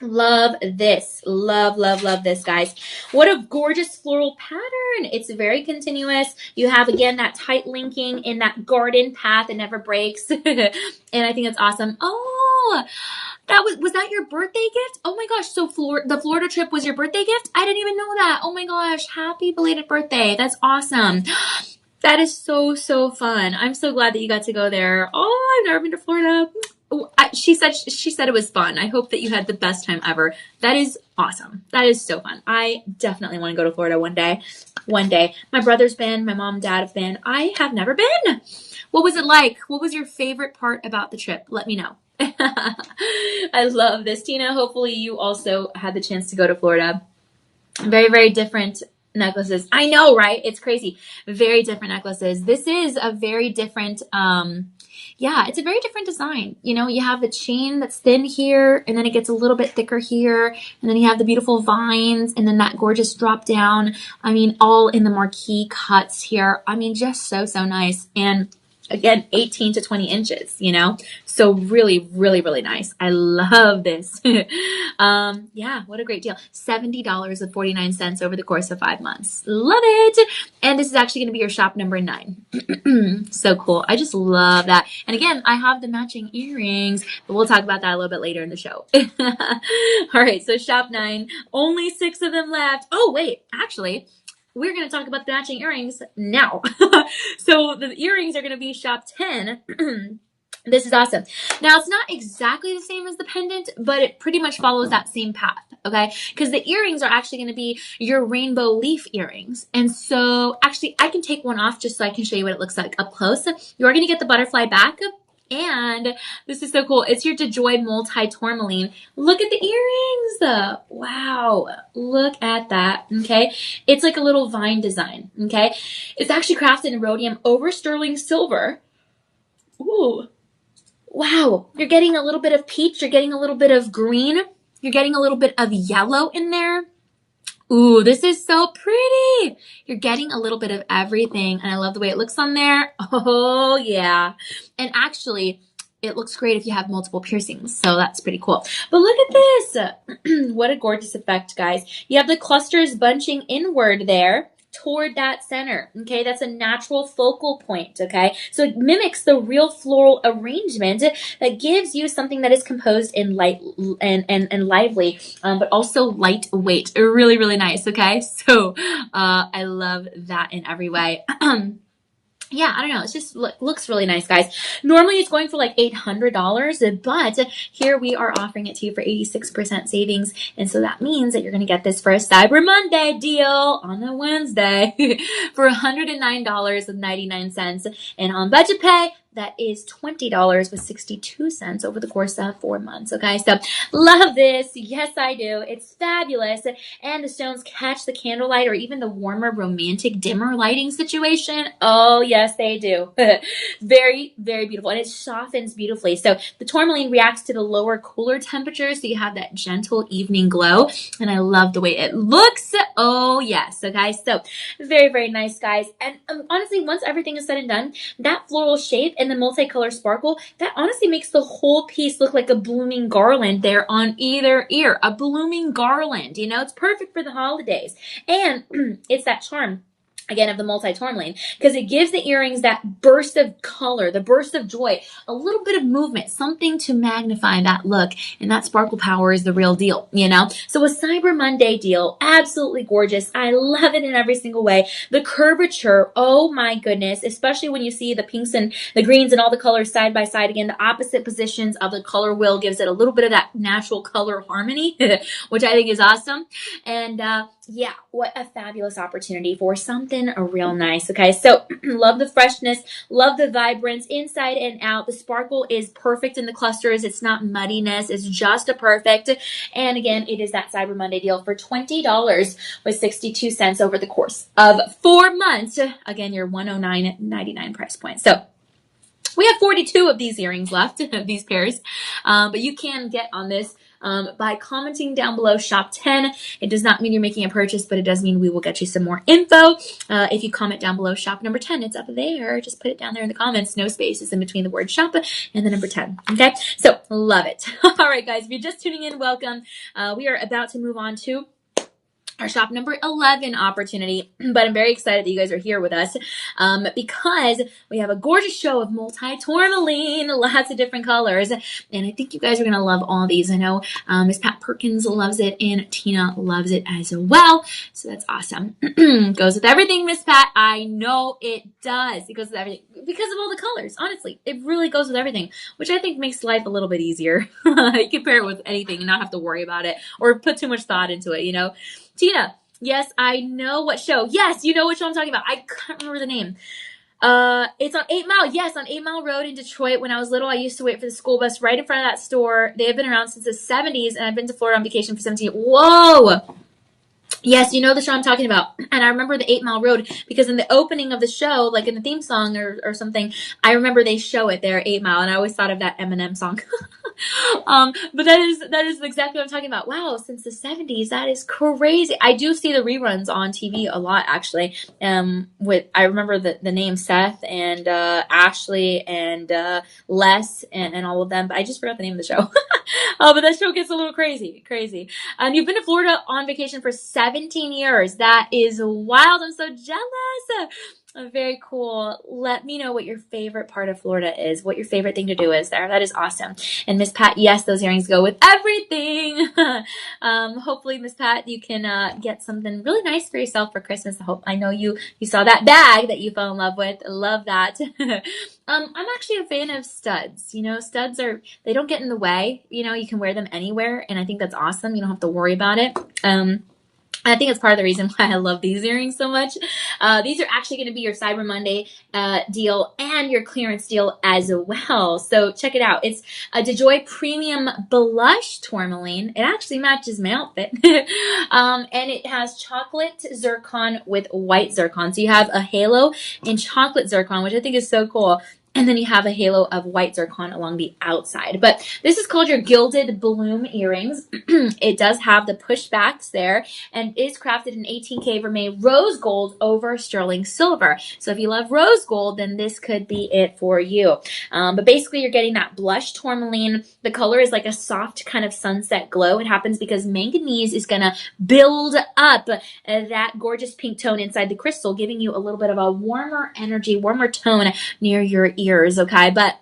love this. Love this, guys. What a gorgeous floral pattern. It's very continuous. You have, again, that tight linking in that garden path. It never breaks. And I think it's awesome. Oh, was that your birthday gift? Oh my gosh. So the Florida trip was your birthday gift? I didn't even know that. Oh my gosh. Happy belated birthday. That's awesome. That is so fun. I'm so glad that you got to go there. Oh, I've never been to Florida. She said it was fun. I hope that you had the best time ever. That is awesome. That is so fun. I definitely want to go to Florida one day. One day. My brother's been, my mom and dad have been. I have never been. What was it like? What was your favorite part about the trip? Let me know. I love this, Tina. Hopefully you also had the chance to go to Florida. Very different necklaces. I know, right? It's crazy. Very different necklaces. This is a very different, it's a very different design. You know, you have the chain that's thin here, and then it gets a little bit thicker here, and then you have the beautiful vines, and then that gorgeous drop down. I mean, all in the marquee cuts here. I mean, just so nice. And again, 18 to 20 inches, you know? So really, really, really nice. I love this. Yeah, what a great deal. $70.49 over the course of 5 months. Love it. And this is actually going to be your shop number 9. So cool. I just love that. And again, I have the matching earrings, but we'll talk about that a little bit later in the show. All right, so shop 9, only 6 of them left. Oh, wait, actually, we're going to talk about the matching earrings now. So the earrings are going to be shop 10. This is awesome. Now, it's not exactly the same as the pendant, but it pretty much follows that same path, okay? Because the earrings are actually going to be your rainbow leaf earrings. And so, actually, I can take one off just so I can show you what it looks like up close. You're going to get the butterfly back. And this is so cool. It's your DeJoy multi-tourmaline. Look at the earrings. Wow. Look at that. Okay. It's like a little vine design. Okay. It's actually crafted in rhodium over sterling silver. Ooh. Wow. You're getting a little bit of peach. You're getting a little bit of green. You're getting a little bit of yellow in there. Ooh, this is so pretty. You're getting a little bit of everything. And I love the way it looks on there. Oh, yeah. And actually, it looks great if you have multiple piercings. So that's pretty cool. But look at this. What a gorgeous effect, guys. You have the clusters bunching inward there toward that center. Okay, that's a natural focal point. Okay, so it mimics the real floral arrangement that gives you something that is composed in light and lively, but also lightweight. Really, really nice. Okay, so I love that in every way. Yeah, I don't know. It's just looks really nice, guys. Normally it's going for like $800, but here we are offering it to you for 86% savings. And so that means that you're going to get this for a Cyber Monday deal on a Wednesday for $109.99. And on budget pay, that is $20.62 over the course of 4 months. Okay, so love this. Yes, I do. It's fabulous. And the stones catch the candlelight or even the warmer, romantic, dimmer lighting situation. Oh, yes, they do. Very, very beautiful. And it softens beautifully. So the tourmaline reacts to the lower, cooler temperatures. So you have that gentle evening glow. And I love the way it looks. Oh, yes. Okay, so very, very nice, guys. And honestly, once everything is said and done, that floral shape and the multicolor sparkle, that honestly makes the whole piece look like a blooming garland there on either ear. A blooming garland, you know, it's perfect for the holidays. And it's that charm, again, of the multi-tourmaline, because it gives the earrings that burst of color, the burst of joy, a little bit of movement, something to magnify that look. And that sparkle power is the real deal, you know? So a Cyber Monday deal, absolutely gorgeous. I love it in every single way. The curvature, oh my goodness, especially when you see the pinks and the greens and all the colors side by side. Again, the opposite positions of the color wheel gives it a little bit of that natural color harmony, which I think is awesome. And yeah, what a fabulous opportunity for something real nice. Okay, so love the freshness, love the vibrance inside and out. The sparkle is perfect in the clusters. It's not muddiness. It's just a perfect. And again, it is that Cyber Monday deal for $20.62 over the course of 4 months. Again, your $109.99 price point. So we have 42 of these earrings left, of these pairs, but you can get on this by commenting down below shop 10. It does not mean you're making a purchase, but it does mean we will get you some more info. If you comment down below shop number 10, it's up there. Just put it down there in the comments. No spaces in between the word shop and the number 10. Okay, so love it. All right, guys, if you're just tuning in, welcome. We are about to move on to our shop number 11 opportunity, but I'm very excited that you guys are here with us because we have a gorgeous show of multi-tourmaline, lots of different colors, and I think you guys are going to love all these. I know Miss Pat Perkins loves it, and Tina loves it as well, so that's awesome. Goes with everything, Miss Pat. I know it does. It goes with everything because of all the colors. Honestly, it really goes with everything, which I think makes life a little bit easier. You can pair it with anything and not have to worry about it or put too much thought into it, you know. Tina, yes, I know what show. Yes, you know what show I'm talking about. I can't remember the name. It's on 8 Mile. Yes, on 8 Mile Road in Detroit. When I was little, I used to wait for the school bus right in front of that store. They have been around since the 70s, and I've been to Florida on vacation for 17 years. Whoa! Yes, you know the show I'm talking about. And I remember the 8 Mile Road because in the opening of the show, like in the theme song or something, I remember they show it there, 8 Mile, and I always thought of that Eminem song. But that is exactly what I'm talking about. Wow, since the 70s, that is crazy. I do see the reruns on TV a lot, actually. I remember the name Seth and Ashley and Les and all of them, but I just forgot the name of the show. But that show gets a little crazy. You've been to Florida on vacation for 17 years. That is wild. I'm so jealous. Very cool. Let me know what your favorite part of Florida is, what your favorite thing to do is there. That is awesome. And Miss Pat, yes, those earrings go with everything. Hopefully, Miss Pat, you can get something really nice for yourself for Christmas. I know you saw that bag that you fell in love with. Love that. I'm actually a fan of studs. Studs they don't get in the way. You can wear them anywhere, and I think that's awesome. You don't have to worry about it. I think it's part of the reason why I love these earrings so much. These are actually going to be your Cyber Monday deal and your clearance deal as well. So check it out. It's a DeJoy Premium Blush Tourmaline. It actually matches my outfit. And it has chocolate zircon with white zircon. So you have a halo in chocolate zircon, which I think is so cool. And then you have a halo of white zircon along the outside. But this is called your Gilded Bloom earrings. It does have the pushbacks there and is crafted in 18K vermeil rose gold over sterling silver. So if you love rose gold, then this could be it for you. But basically, you're getting that blush tourmaline. The color is like a soft kind of sunset glow. It happens because manganese is going to build up that gorgeous pink tone inside the crystal, giving you a little bit of a warmer energy, warmer tone near your ears, okay? But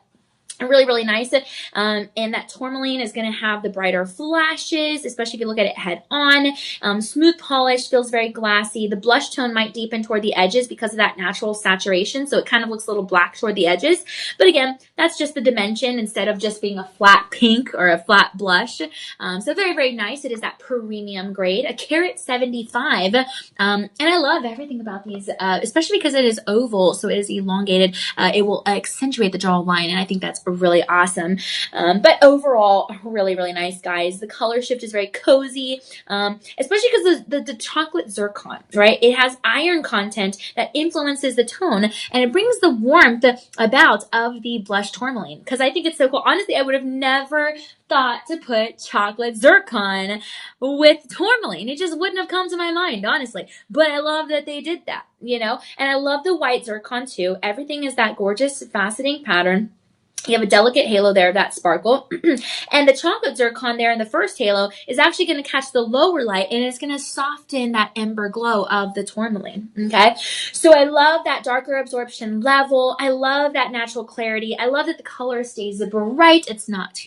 really, really nice. And that tourmaline is going to have the brighter flashes, especially if you look at it head on. Smooth polish, feels very glassy. The blush tone might deepen toward the edges because of that natural saturation, so it kind of looks a little black toward the edges. But again, that's just the dimension instead of just being a flat pink or a flat blush. So very, very nice. It is that premium grade, a carat 75. And I love everything about these, especially because it is oval, so it is elongated. It will accentuate the jawline, and I think that's really awesome. But overall, really, really nice, guys. The color shift is very cozy, especially because the chocolate zircon, right? It has iron content that influences the tone, and it brings the warmth about of the blush tourmaline, because I think it's so cool. Honestly, I would have never thought to put chocolate zircon with tourmaline. It just wouldn't have come to my mind, honestly. But I love that they did that, and I love the white zircon too. Everything is that gorgeous faceting pattern. You have a delicate halo there, that sparkle. And the chocolate zircon there in the first halo is actually going to catch the lower light, and it's going to soften that ember glow of the tourmaline, okay? So I love that darker absorption level. I love that natural clarity. I love that the color stays bright. It's not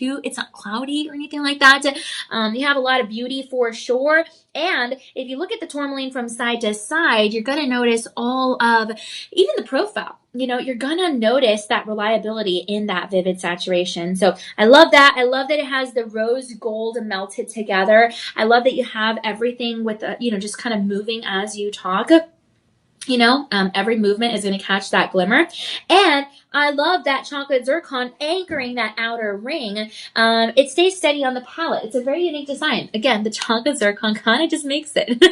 cloudy or anything like that. You have a lot of beauty for sure. And if you look at the tourmaline from side to side, you're going to notice all of, even the profile. You're going to notice that reliability in that vivid saturation. So I love that. I love that it has the rose gold melted together. I love that you have everything with, just kind of moving as you talk. Every movement is going to catch that glimmer. And I love that chocolate zircon anchoring that outer ring. It stays steady on the palette. It's a very unique design. Again, the chocolate zircon kind of just makes it.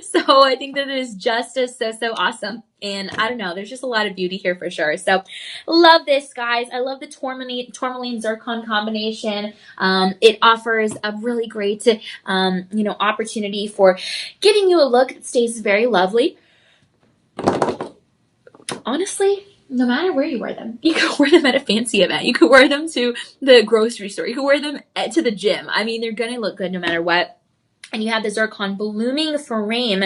So I think that it is just so awesome. And I don't know, there's just a lot of beauty here for sure. So love this, guys. I love the tourmaline zircon combination. It offers a really great, opportunity for giving you a look that stays very lovely. Honestly, no matter where you wear them, you could wear them at a fancy event. You could wear them to the grocery store. You could wear them to the gym. I mean, they're going to look good no matter what. And you have the zircon blooming frame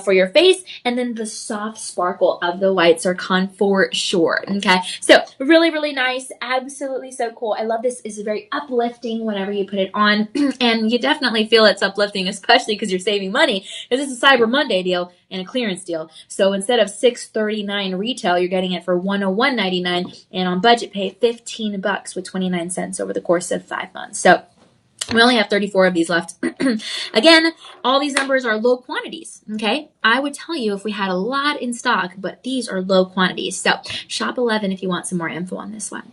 for your face, and then the soft sparkle of the white zircon for sure. Okay, so really, really nice. Absolutely so cool. I love this. It's very uplifting whenever you put it on, and you definitely feel it's uplifting, especially because you're saving money. Because it's a Cyber Monday deal and a clearance deal. So instead of $6.39 retail, you're getting it for $101.99, and on budget pay $15 with 29 cents over the course of 5 months. So we only have 34 of these left. Again, all these numbers are low quantities, okay? I would tell you if we had a lot in stock, but these are low quantities. So shop 11 if you want some more info on this one.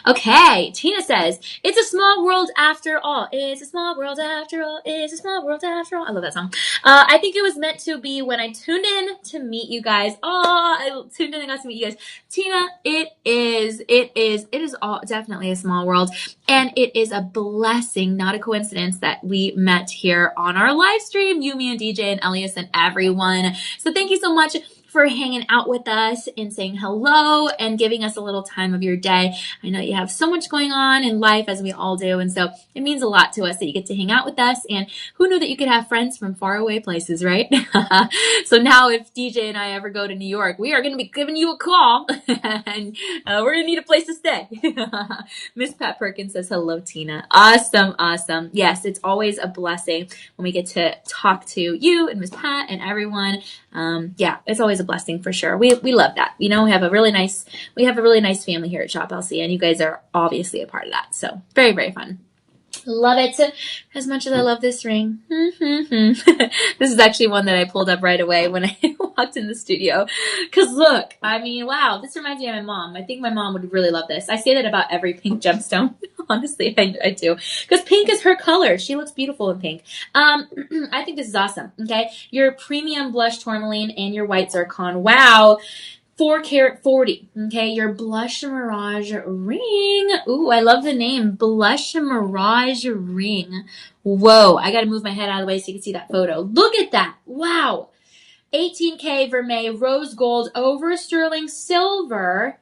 Okay, Tina says, it's a small world after all. It's a small world after all. It's a small world after all. I love that song. I think it was meant to be when I tuned in to meet you guys. Oh, I tuned in and got to meet you guys. Tina, it is all definitely a small world. And it is a blessing, not a coincidence, that we met here on our live stream, you, me, and DJ, and Elias, and everyone. So thank you so much for hanging out with us and saying hello and giving us a little time of your day. I know you have so much going on in life, as we all do, and so it means a lot to us that you get to hang out with us. And who knew that you could have friends from faraway places, right? So now if DJ and I ever go to New York, we are going to be giving you a call, and we're going to need a place to stay. Miss Pat Perkins says, hello, Tina. Awesome, awesome. Yes, it's always a blessing when we get to talk to you and Miss Pat and everyone. Yeah, it's always a blessing for sure. We love that. You know, we have a really nice family here at Shop LC, and you guys are obviously a part of that. So very, very fun. Love it as much as I love this ring. This is actually one that I pulled up right away when I walked in the studio. Because look, I mean, wow, this reminds me of my mom. I think my mom would really love this. I say that about every pink gemstone. Honestly, I do. Because pink is her color. She looks beautiful in pink. I think this is awesome. Okay. Your premium blush tourmaline and your white zircon. Wow. 4 karat 40. Okay, your Blush Mirage ring. Ooh, I love the name. Blush Mirage ring. Whoa, I gotta move my head out of the way so you can see that photo. Look at that. Wow. 18K vermeil rose gold over sterling silver.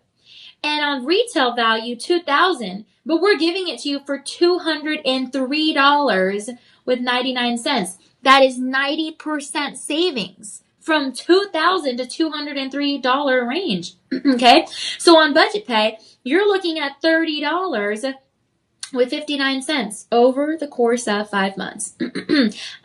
And on retail value, $2,000. But we're giving it to you for $203 with 99 cents. That is 90% savings. From $2,000 to $203 range. Okay, so on budget pay, you're looking at $30 with 59 cents over the course of 5 months.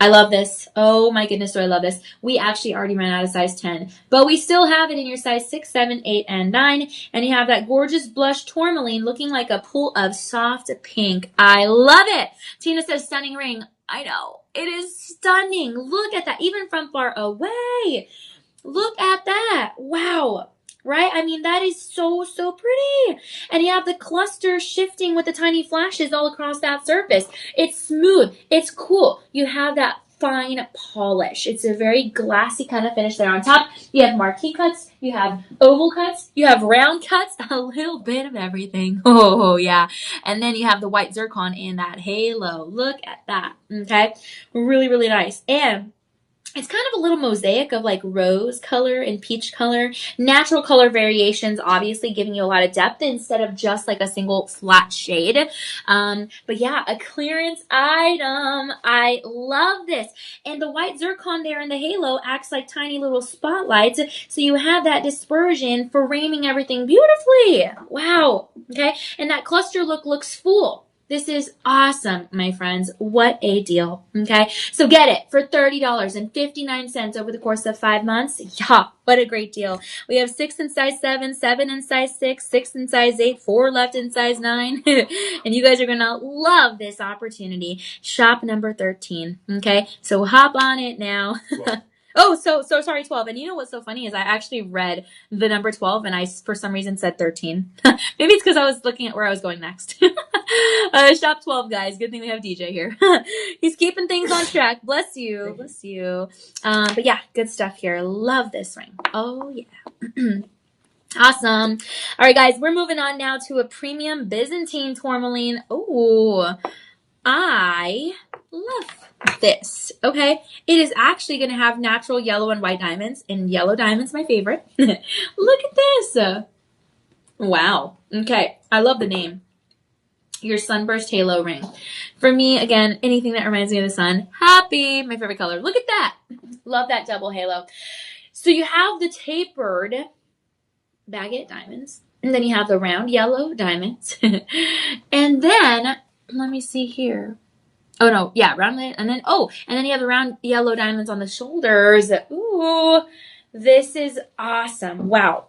I love this. Oh my goodness, do I love this. We actually already ran out of size 10, but we still have it in your size 6, 7, 8, and 9. And you have that gorgeous blush tourmaline looking like a pool of soft pink. I love it. Tina says, stunning ring. I know. It is stunning. Look at that. Even from far away. Look at that. Wow. Right? I mean, that is so, so pretty. And you have the cluster shifting with the tiny flashes all across that surface. It's smooth. It's cool. You have that fine polish. It's a very glassy kind of finish there on top. You have marquee cuts. You have oval cuts. You have round cuts. A little bit of everything. Oh, yeah. And then you have the white zircon in that halo. Look at that. Okay? Really, really nice. And it's kind of a little mosaic of like rose color and peach color. Natural color variations, obviously giving you a lot of depth instead of just like a single flat shade. But yeah, a clearance item. I love this. And the white zircon there in the halo acts like tiny little spotlights. So you have that dispersion for framing everything beautifully. Wow. Okay. And that cluster look looks full. This is awesome, my friends. What a deal. Okay. So get it for $30.59 over the course of 5 months. Yeah. What a great deal. We have 6 in size 7, 7 in size 6, 6 in size 8, 4 left in size 9. And you guys are going to love this opportunity. Shop number 13. Okay. So hop on it now. Oh, so sorry, 12. And you know what's so funny is I actually read the number 12 and I, for some reason, said 13. Maybe it's because I was looking at where I was going next. Shop 12, guys. Good thing we have DJ here. He's keeping things on track. Bless you. Bless you. But yeah, good stuff here. Love this ring. Oh, yeah. Awesome. All right, guys. We're moving on now to a premium Byzantine tourmaline. Oh, I love this. Okay. It is actually going to have natural yellow and white diamonds, and yellow diamonds my favorite. Look at this. Wow. Okay. I love the name. Your sunburst halo ring. For me, again, anything that reminds me of the sun. Happy. My favorite color. Look at that. Love that double halo. So you have the tapered baguette diamonds, and then you have the round yellow diamonds. And then let me see here. Oh no, yeah, round, and then you have the round yellow diamonds on the shoulders. Ooh, this is awesome. Wow.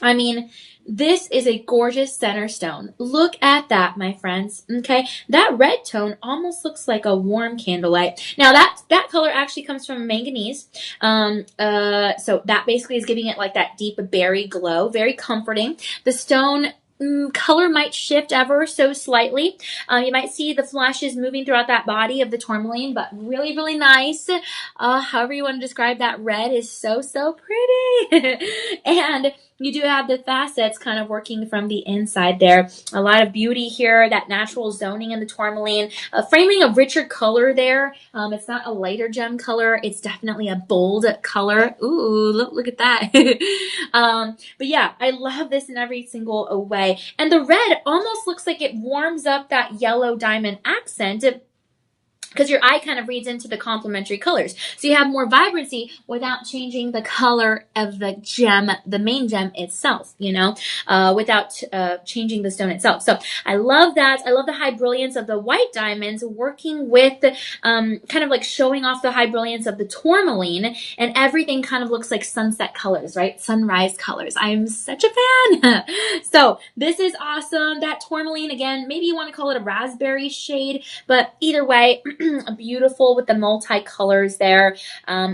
I mean, this is a gorgeous center stone. Look at that, my friends. Okay, that red tone almost looks like a warm candlelight. Now that color actually comes from manganese. So that basically is giving it like that deep berry glow, very comforting. The stone color might shift ever so slightly. You might see the flashes moving throughout that body of the tourmaline, but really, really nice. However you want to describe that red is so, so pretty. And you do have the facets kind of working from the inside there. A lot of beauty here, that natural zoning in the tourmaline, framing a richer color there. It's not a lighter gem color. It's definitely a bold color. Ooh, look at that. But yeah, I love this in every single way. And the red almost looks like it warms up that yellow diamond accent, because your eye kind of reads into the complementary colors. So you have more vibrancy without changing the color of the gem, the main gem itself, without changing the stone itself. So I love that. I love the high brilliance of the white diamonds working with kind of like showing off the high brilliance of the tourmaline, and everything kind of looks like sunset colors, right? Sunrise colors. I'm such a fan. So this is awesome. That tourmaline, again, maybe you want to call it a raspberry shade, but either way, beautiful with the multi-colors there.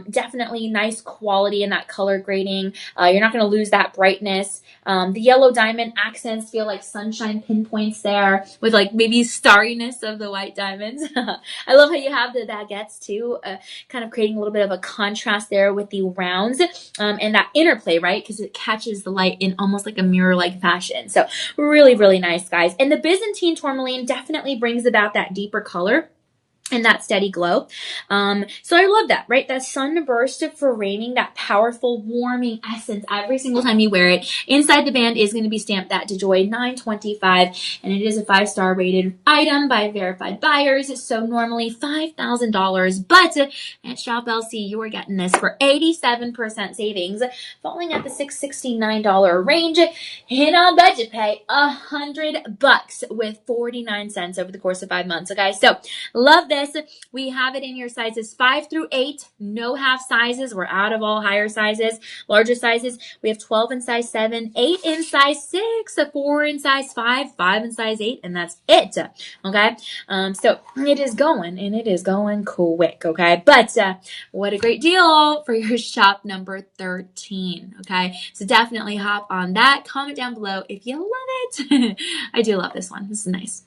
Definitely nice quality in that color grading. You're not going to lose that brightness. The yellow diamond accents feel like sunshine pinpoints there with like maybe starriness of the white diamonds. I love how you have the baguettes too, kind of creating a little bit of a contrast there with the rounds and that interplay, right? Because it catches the light in almost like a mirror-like fashion. So really, really nice, guys. And the Byzantine tourmaline definitely brings about that deeper color and that steady glow. So I love that, right? That sunburst for raining, that powerful warming essence every single time you wear it. Inside the band is going to be stamped that DeJoy 925, and it is a 5-star rated item by verified buyers. So normally $5,000, but at Shop LC, you are getting this for 87% savings, falling at the $669 range. And on budget pay, $100 with 49 cents over the course of 5 months. Okay, so love this. We have it in your sizes 5 through 8, no half sizes. We're out of all higher sizes. Larger sizes, we have 12 in size 7, 8 in size 6, 4 in size 5, 5 in size 8, and that's it. Okay, so it is going, and it is going quick. Okay, but what a great deal for your shop number 13. Okay, so definitely hop on that. Comment down below if you love it. I do love this one. This is nice.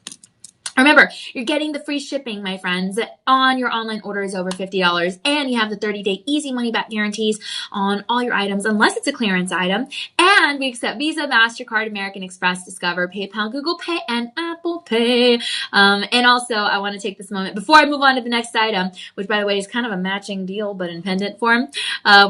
Remember, you're getting the free shipping, my friends, on your online orders over $50, and you have the 30-day easy money-back guarantees on all your items, unless it's a clearance item. And we accept Visa, MasterCard, American Express, Discover, PayPal, Google Pay, and Apple Pay. And also, I want to take this moment before I move on to the next item, which, by the way, is kind of a matching deal, but in pendant form.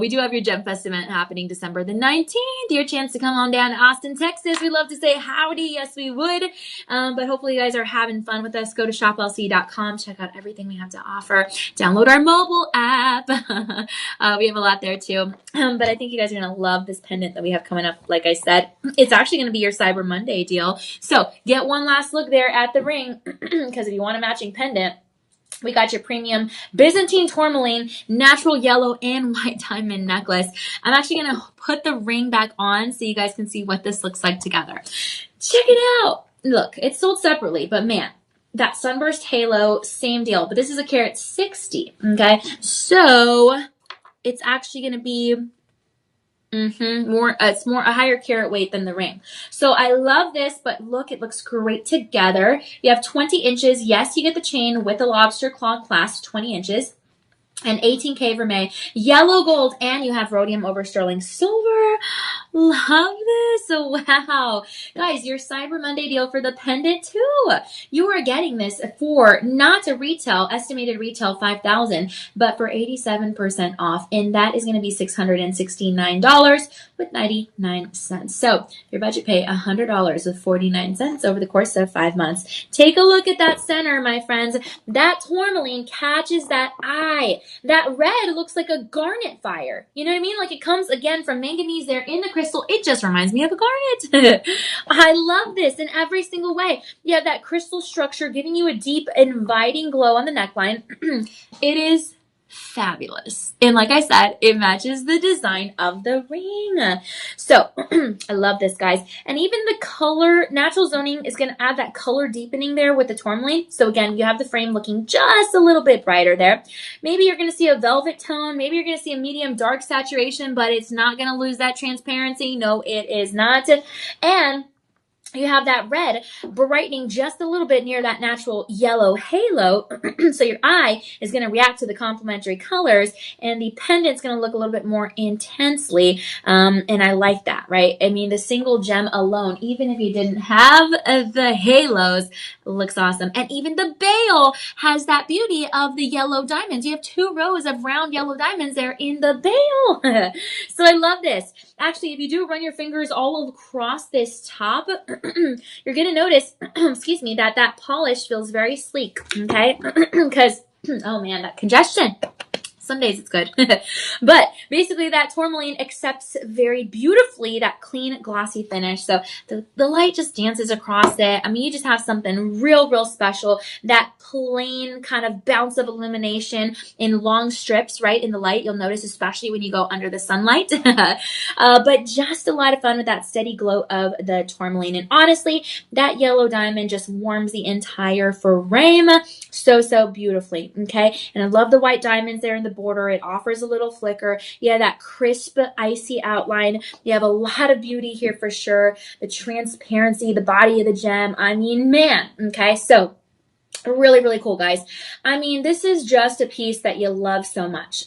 We do have your Gem Fest event happening December the 19th. Your chance to come on down to Austin, Texas. We'd love to say howdy. Yes, we would. But hopefully you guys are having fun with us. Go to shoplc.com, check out everything we have to offer, download our mobile app. We have a lot there too, but I think you guys are going to love this pendant that we have coming up. Like I said, it's actually going to be your Cyber Monday deal, so get one last look there at the ring, because if you want a matching pendant, we got your premium Byzantine tourmaline, natural yellow and white diamond necklace. I'm actually going to put the ring back on so you guys can see what this looks like together. Check it out. Look, it's sold separately, but man, that sunburst halo, same deal, but this is a carat 60, okay? So it's actually going to be it's more a higher carat weight than the ring. So I love this, but look, it looks great together. You have 20 inches. Yes, you get the chain with the lobster claw clasp, 20 inches. And 18K vermeil, yellow gold, and you have rhodium over sterling silver. Love this. Wow. Guys, your Cyber Monday deal for the pendant too. You are getting this for not a retail, estimated retail $5,000, but for 87% off. And that is going to be $669 with 99 cents. So your budget pay $100 with 49 cents over the course of 5 months. Take a look at that center, my friends. That tourmaline catches that eye. That red looks like a garnet fire. You know what I mean? Like it comes again from manganese there in the crystal. It just reminds me of a garnet. I love this in every single way. You have that crystal structure giving you a deep, inviting glow on the neckline. It is fabulous. And like I said, it matches the design of the ring. So I love this, guys. And even the color, natural zoning is going to add that color deepening there with the tourmaline. So again, you have the frame looking just a little bit brighter there. Maybe you're going to see a velvet tone. Maybe you're going to see a medium dark saturation, but it's not going to lose that transparency. No, it is not. And you have that red brightening just a little bit near that natural yellow halo. So your eye is going to react to the complementary colors, and the pendant's going to look a little bit more intensely. And I like that, right? I mean, the single gem alone, even if you didn't have the halos, looks awesome. And even the bail has that beauty of the yellow diamonds. You have 2 rows of round yellow diamonds there in the bail. So I love this. Actually, if you do run your fingers all across this top, you're going to notice, excuse me, that polish feels very sleek, okay? Because, oh man, that congestion. Some days it's good. But basically that tourmaline accepts very beautifully that clean, glossy finish. So the light just dances across it. I mean, you just have something real, real special. That plain kind of bounce of illumination in long strips, right, in the light. You'll notice, especially when you go under the sunlight. But just a lot of fun with that steady glow of the tourmaline. And honestly, that yellow diamond just warms the entire frame so beautifully, okay? And I love the white diamonds there in the border. It offers a little flicker. You have that crisp, icy outline. You have a lot of beauty here for sure. The transparency, the body of the gem. I mean, man, okay? So really, really cool, guys. I mean, this is just a piece that you love so much,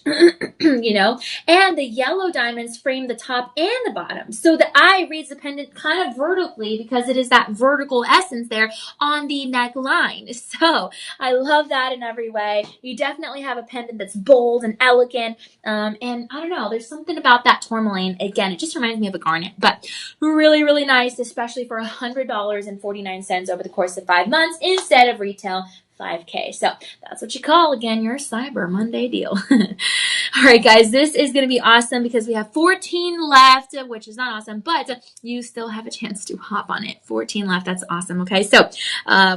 you know? And the yellow diamonds frame the top and the bottom. So the eye reads the pendant kind of vertically because it is that vertical essence there on the neckline. So I love that in every way. You definitely have a pendant that's bold and elegant. And I don't know, there's something about that tourmaline. Again, it just reminds me of a garnet, but really, really nice, especially for $100.49 over the course of 5 months instead of retail $5K. So that's what you call, again, your Cyber Monday deal. All right, guys, this is going to be awesome because we have 14 left, which is not awesome, but you still have a chance to hop on it. 14 left. That's awesome. Okay, so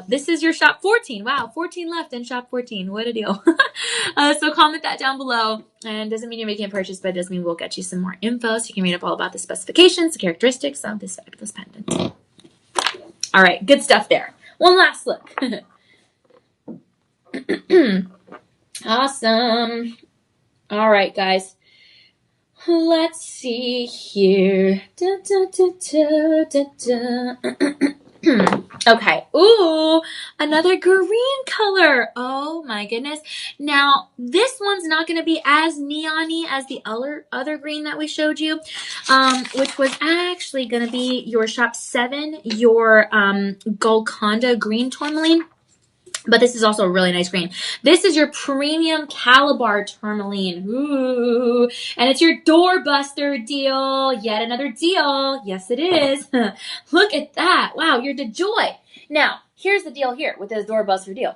this is your shop 14. Wow, 14 left in shop 14. What a deal. So comment that down below. And doesn't mean you're making a purchase, but it does mean we'll get you some more info so you can read up all about the specifications, the characteristics of this fabulous pendant. All right, good stuff there. One last look. Awesome. All right, guys. Let's see here. Okay. Ooh, another green color. Oh my goodness. Now, this one's not going to be as neon-y as the other green that we showed you, which was actually going to be your shop 7, your Golconda green tourmaline. But this is also a really nice green. This is your premium Calabar tourmaline. Ooh. And it's your doorbuster deal. Yet another deal. Yes, it is. Look at that. Wow, you're the joy. Now, here's the deal here with this doorbuster deal.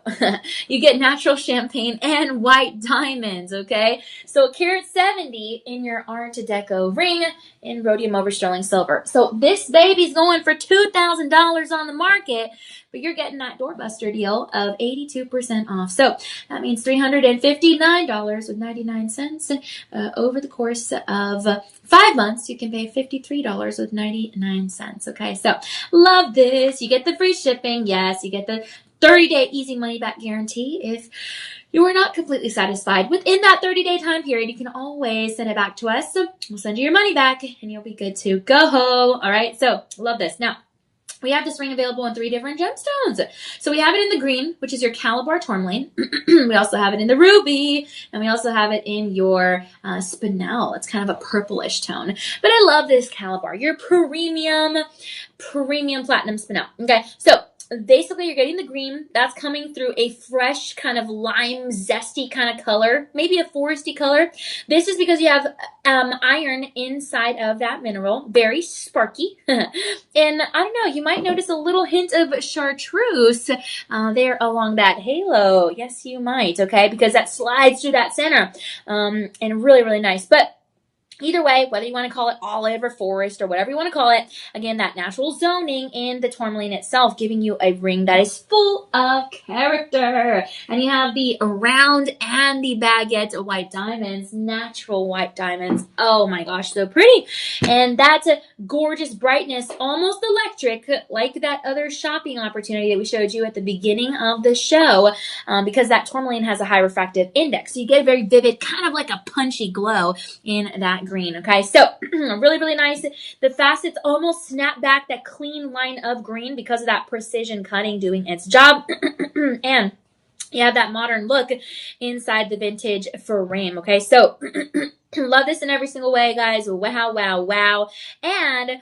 You get natural champagne and white diamonds, okay? So carat 70 in your Art Deco ring in rhodium over sterling silver. So this baby's going for $2,000 on the market, but you're getting that doorbuster deal of 82% off. So that means $359.99 over the course of 5 months. You can pay $53.99. Okay, so love this. You get the free shipping. Yes, you get the 30-day easy money back guarantee. If you are not completely satisfied within that 30-day time period, you can always send it back to us. So we'll send you your money back and you'll be good to go. All right, so love this. Now, we have this ring available in 3 different gemstones. So we have it in the green, which is your Calabar tourmaline. We also have it in the ruby, and we also have it in your spinel. It's kind of a purplish tone. But I love this Calabar, your premium platinum spinel. Okay, so basically you're getting the green. That's coming through a fresh kind of lime, zesty kind of color, maybe a foresty color. This is because you have iron inside of that mineral, very sparky. And I don't know, you might notice a little hint of chartreuse there along that halo. Yes, you might, okay, because that slides through that center, and really, really nice. But either way, whether you want to call it olive or forest or whatever you want to call it, again, that natural zoning in the tourmaline itself giving you a ring that is full of character. And you have the round and the baguette white diamonds, natural white diamonds. Oh my gosh, so pretty. And that gorgeous brightness, almost electric, like that other shopping opportunity that we showed you at the beginning of the show, because that tourmaline has a high refractive index. So you get a very vivid, kind of like a punchy glow in that green. Okay, so really, really nice. The facets almost snap back that clean line of green because of that precision cutting doing its job. And you have that modern look inside the vintage frame. Okay, so love this in every single way, guys. Wow, wow, wow. And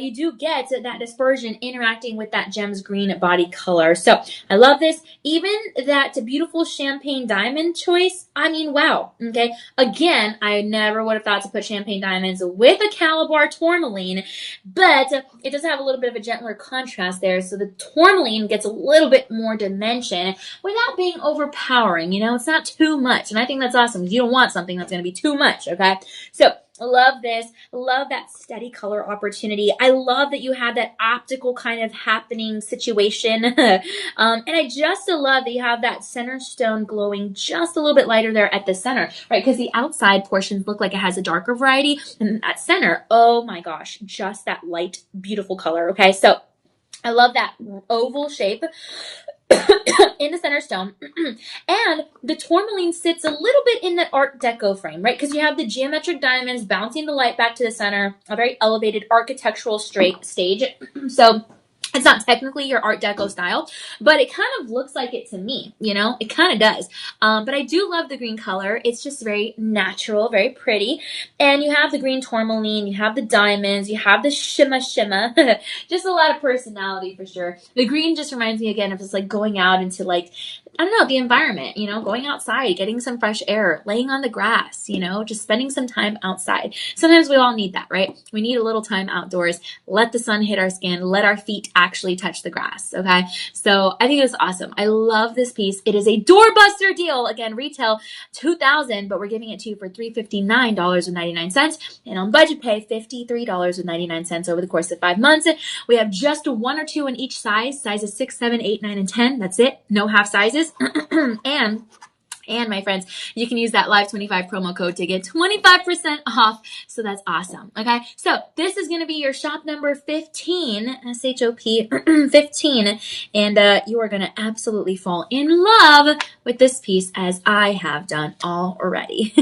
you do get that dispersion interacting with that gem's green body color. So I love this. Even that beautiful champagne diamond choice. I mean, wow. Okay. Again, I never would have thought to put champagne diamonds with a Calabar tourmaline, but it does have a little bit of a gentler contrast there. So the tourmaline gets a little bit more dimension without being overpowering. You know, it's not too much. And I think that's awesome. You don't want something that's going to be too much. Okay. So love this. Love that steady color opportunity. I love that you have that optical kind of happening situation. And I just love that you have that center stone glowing just a little bit lighter there at the center, right? Because the outside portions look like it has a darker variety. And at center, oh my gosh, just that light, beautiful color. Okay. So I love that oval shape in the center stone. And the tourmaline sits a little bit in that Art Deco frame, right? Because you have the geometric diamonds bouncing the light back to the center, a very elevated architectural stage. So it's not technically your Art Deco style, but it kind of looks like it to me, you know? It kind of does. But I do love the green color. It's just very natural, very pretty. And you have the green tourmaline, you have the diamonds, you have the shimma. Just a lot of personality for sure. The green just reminds me again of just like going out into like, I don't know, the environment, you know, going outside, getting some fresh air, laying on the grass, you know, just spending some time outside. Sometimes we all need that, right? We need a little time outdoors. Let the sun hit our skin. Let our feet actually touch the grass, okay? So I think it's awesome. I love this piece. It is a doorbuster deal. Again, retail $2,000, but we're giving it to you for $359.99. And on budget pay, $53.99 over the course of 5 months. We have just 1 or 2 in each sizes 6, 7, 8, 9, and 10. That's it. No half sizes. And my friends, you can use that Live25 promo code to get 25% off. So that's awesome. Okay. So this is going to be your shop number 15, SHOP 15. And you are going to absolutely fall in love with this piece as I have done already.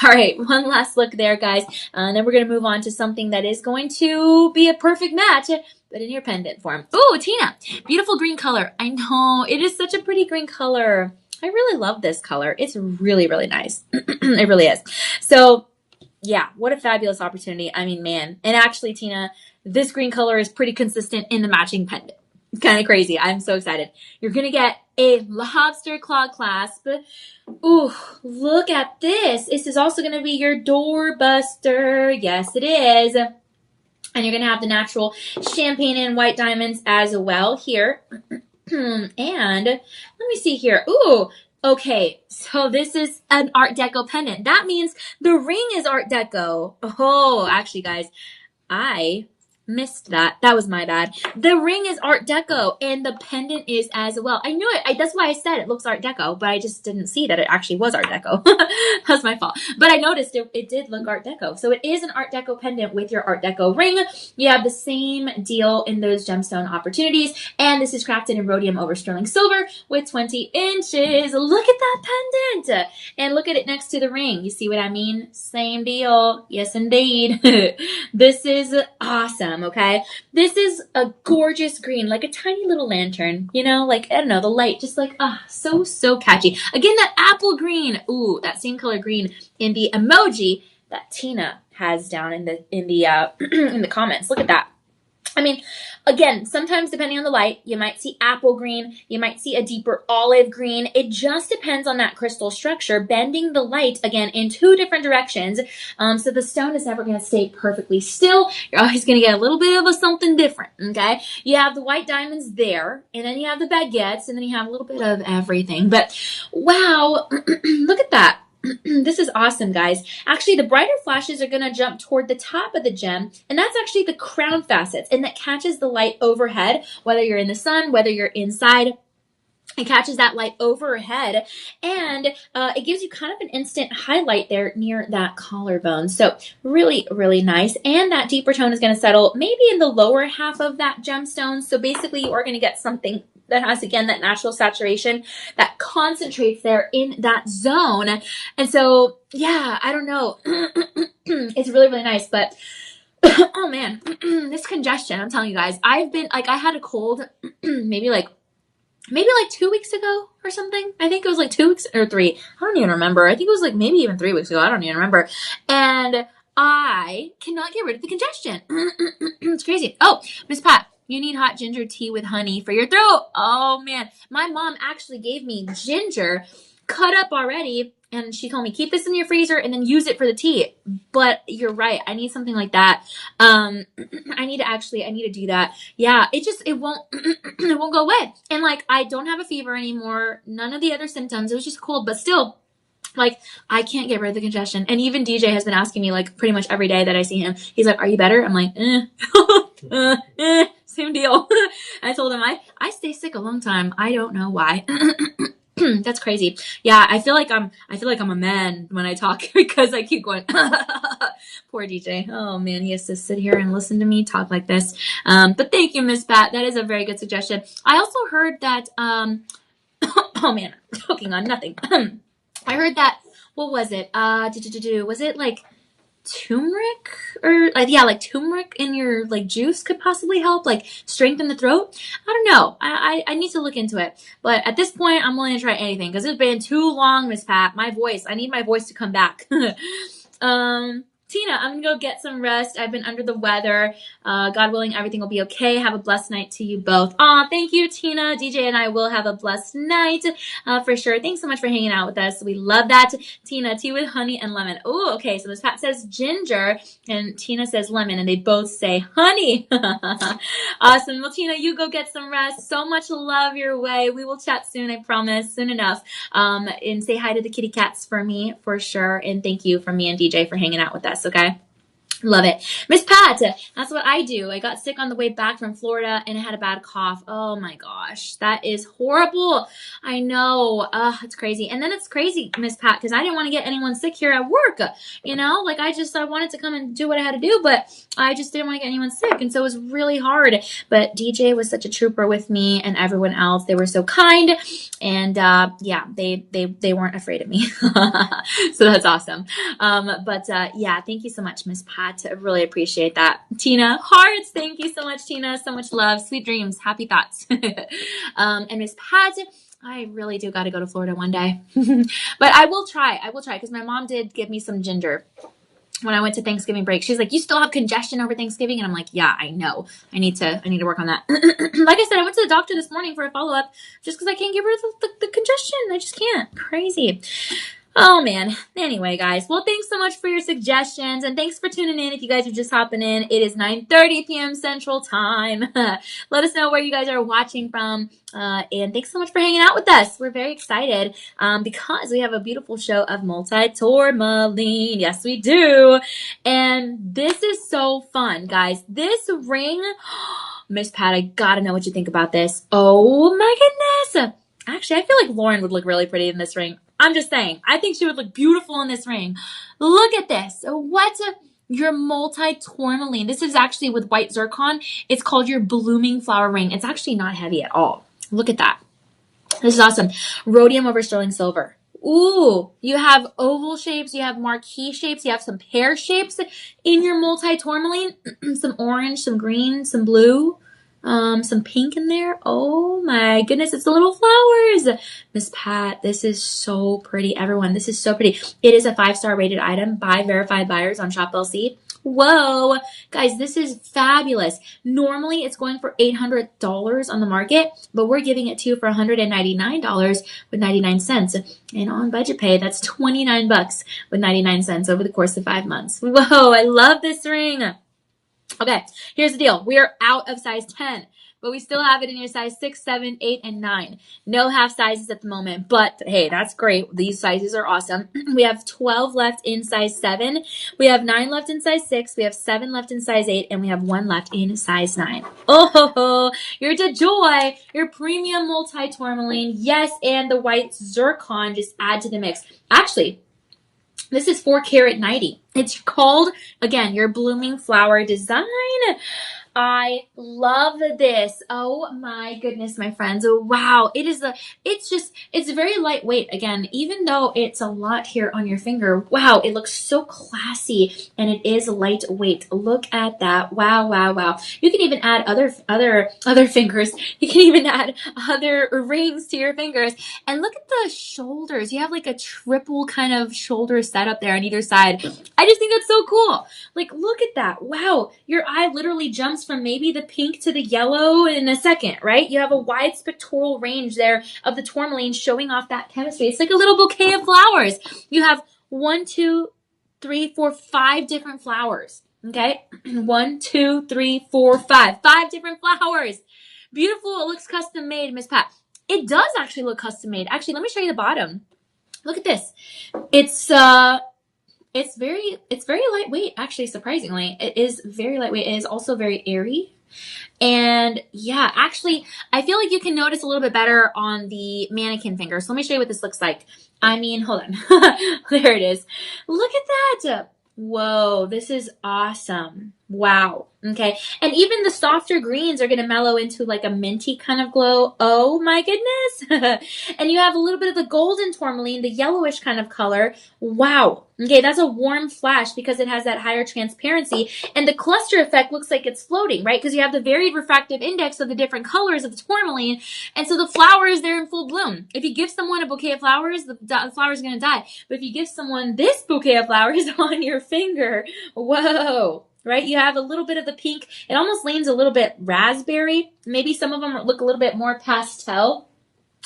All right. One last look there, guys. And then we're going to move on to something that is going to be a perfect match, but in your pendant form. Oh, Tina, beautiful green color. I know it is such a pretty green color. I really love this color. It's really, really nice. It really is. So yeah, what a fabulous opportunity. I mean, man. And actually, Tina, this green color is pretty consistent in the matching pendant. It's kind of crazy. I'm so excited. You're going to get a lobster claw clasp. Ooh, look at this. This is also going to be your doorbuster. Yes, it is. And you're going to have the natural champagne and white diamonds as well here. And let me see here. Ooh, okay. So this is an Art Deco pendant. That means the ring is Art Deco. Oh, actually, guys, I missed that. That was my bad. The ring is Art Deco and the pendant is as well. I knew it. That's why I said it looks Art Deco, but I just didn't see that it actually was Art Deco. That's my fault. But I noticed it did look Art Deco. So it is an Art Deco pendant with your Art Deco ring. You have the same deal in those gemstone opportunities. And this is crafted in rhodium over sterling silver with 20 inches. Look at that pendant. And look at it next to the ring. You see what I mean? Same deal. Yes, indeed. This is awesome. Okay, this is a gorgeous green, like a tiny little lantern, you know, like, I don't know, the light just like, so catchy. Again, that apple green, ooh, that same color green in the emoji that Tina has down in the in the comments. Look at that. I mean, again, sometimes depending on the light, you might see apple green, you might see a deeper olive green. It just depends on that crystal structure, bending the light, again, in 2 different directions. So the stone is never going to stay perfectly still. You're always going to get a little bit of something different, okay? You have the white diamonds there, and then you have the baguettes, and then you have a little bit of everything. But, wow, look at that. This is awesome, guys. Actually, the brighter flashes are going to jump toward the top of the gem, and that's actually the crown facets, and that catches the light overhead, whether you're in the sun, whether you're inside. It catches that light overhead, and it gives you kind of an instant highlight there near that collarbone. So really, really nice. And that deeper tone is going to settle maybe in the lower half of that gemstone. So basically, you are going to get something that has, again, that natural saturation that concentrates there in that zone. And so, yeah, I don't know. It's really, really nice. But, oh man, this congestion, I'm telling you guys, I've been, like, I had a cold maybe like 2 weeks ago or something. I think it was like 2 weeks or 3. I don't even remember. I think it was like maybe even 3 weeks ago. I don't even remember. And I cannot get rid of the congestion. It's crazy. Oh, Miss Pat, you need hot ginger tea with honey for your throat. Oh man, my mom actually gave me ginger cut up already. And she told me, keep this in your freezer and then use it for the tea. But you're right. I need something like that. I need to do that. Yeah, it won't, it won't go away. And like, I don't have a fever anymore. None of the other symptoms. It was just cold, but still, like, I can't get rid of the congestion. And even DJ has been asking me, like, pretty much every day that I see him. He's like, are you better? I'm like, same deal. I told him I stay sick a long time. I don't know why. That's crazy. Yeah, I feel like I'm a man when I talk because I keep going. Poor DJ. Oh man, he has to sit here and listen to me talk like this. But thank you, Miss Pat. That is a very good suggestion. I also heard that. Oh man, I'm talking on nothing. I heard that. What was it? Was it like turmeric or like turmeric in your like juice could possibly help like strengthen the throat? I don't know. I need to look into it. But at this point, I'm willing to try anything because it's been too long, Miss Pat. I need my voice to come back. Tina, I'm gonna go get some rest. I've been under the weather. God willing, everything will be okay. Have a blessed night to you both. Aw, thank you, Tina. DJ and I will have a blessed night for sure. Thanks so much for hanging out with us. We love that. Tina, tea with honey and lemon. Oh, okay. So Miss Pat says ginger and Tina says lemon, and they both say honey. Awesome. Well, Tina, you go get some rest. So much love your way. We will chat soon, I promise, soon enough. And say hi to the kitty cats for me for sure. And thank you from me and DJ for hanging out with us. Okay. Love it. Miss Pat, that's what I do. I got sick on the way back from Florida and I had a bad cough. Oh my gosh. That is horrible. I know. It's crazy. And then it's crazy, Miss Pat, because I didn't want to get anyone sick here at work. You know, like I wanted to come and do what I had to do, but I just didn't want to get anyone sick. And so it was really hard. But DJ was such a trooper with me and everyone else. They were so kind. And yeah, they weren't afraid of me. So that's awesome. But yeah, thank you so much, Miss Pat. I really appreciate that. Tina, hearts. Thank you so much, Tina. So much love. Sweet dreams. Happy thoughts. And Miss Pat, I really do got to go to Florida one day. But I will try because my mom did give me some ginger when I went to Thanksgiving break. She's like, you still have congestion over Thanksgiving? And I'm like, yeah, I know. I need to work on that. Like I said, I went to the doctor this morning for a follow-up just because I can't get rid of the congestion. I just can't. Crazy. Oh, man. Anyway, guys. Well, thanks so much for your suggestions. And thanks for tuning in. If you guys are just hopping in, it is 9:30 p.m. Central Time. Let us know where you guys are watching from. And thanks so much for hanging out with us. We're very excited because we have a beautiful show of multi-tourmaline. Yes, we do. And this is so fun, guys. This ring, Miss Pat, I gotta know what you think about this. Oh, my goodness. Actually, I feel like Lauren would look really pretty in this ring. I'm just saying. I think she would look beautiful in this ring. Look at this. What? Your multi-tourmaline. This is actually with white zircon. It's called your blooming flower ring. It's actually not heavy at all. Look at that. This is awesome. Rhodium over sterling silver. Ooh, you have oval shapes. You have marquee shapes. You have some pear shapes in your multi-tourmaline. Some orange, some green, some blue. Some pink in there. Oh my goodness, it's the little flowers. Miss Pat, this is so pretty. Everyone, this is so pretty. It is a 5-star rated item by verified buyers on Shop LC. Whoa, guys, this is fabulous. Normally it's going for $800 on the market, but we're giving it to you for $199 with 99 cents. And on budget pay, that's $29 with 99 cents over the course of 5 months. Whoa, I love this ring. Okay, here's the deal. We are out of size 10, but we still have it in your size 6, 7, 8, and 9. No half sizes at the moment, but hey, that's great. These sizes are awesome. We have 12 left in size 7. We have 9 left in size 6. We have 7 left in size 8, and we have 1 left in size 9. Oh, your DeJoy, your premium multi-tourmaline. Yes, and the white zircon just add to the mix. Actually, this is 4 karat 90. It's called, again, your blooming flower design. I love this. Oh my goodness, my friends. Wow. It's very lightweight. Again, even though it's a lot here on your finger, wow, it looks so classy and it is lightweight. Look at that. Wow, wow, wow. You can even add other fingers. You can even add other rings to your fingers. And look at the shoulders. You have like a triple kind of shoulder setup there on either side. I just think that's so cool. Like, look at that. Wow. Your eye literally jumps from maybe the pink to the yellow in a second, right? You have a wide spectral range there of the tourmaline showing off that chemistry. It's like a little bouquet of flowers. You have 1, 2, 3, 4, 5 different flowers. Okay? 1, 2, 3, 4, 5. 5 different flowers. Beautiful. It looks custom made, Miss Pat. It does actually look custom made. Actually, let me show you the bottom. Look at this. It's very lightweight, actually, surprisingly. It is very lightweight. It is also very airy. And yeah, actually, I feel like you can notice a little bit better on the mannequin finger. So let me show you what this looks like. I mean, hold on. There it is. Look at that. Whoa, this is awesome. Wow. Okay. And even the softer greens are going to mellow into like a minty kind of glow. Oh my goodness. And you have a little bit of the golden tourmaline, the yellowish kind of color. Wow. Okay. That's a warm flash because it has that higher transparency. And the cluster effect looks like it's floating, right? Because you have the varied refractive index of the different colors of the tourmaline. And so the flowers, they're in full bloom. If you give someone a bouquet of flowers, the flowers are going to die. But if you give someone this bouquet of flowers on your finger, whoa. Right? You have a little bit of the pink. It almost leans a little bit raspberry. Maybe some of them look a little bit more pastel.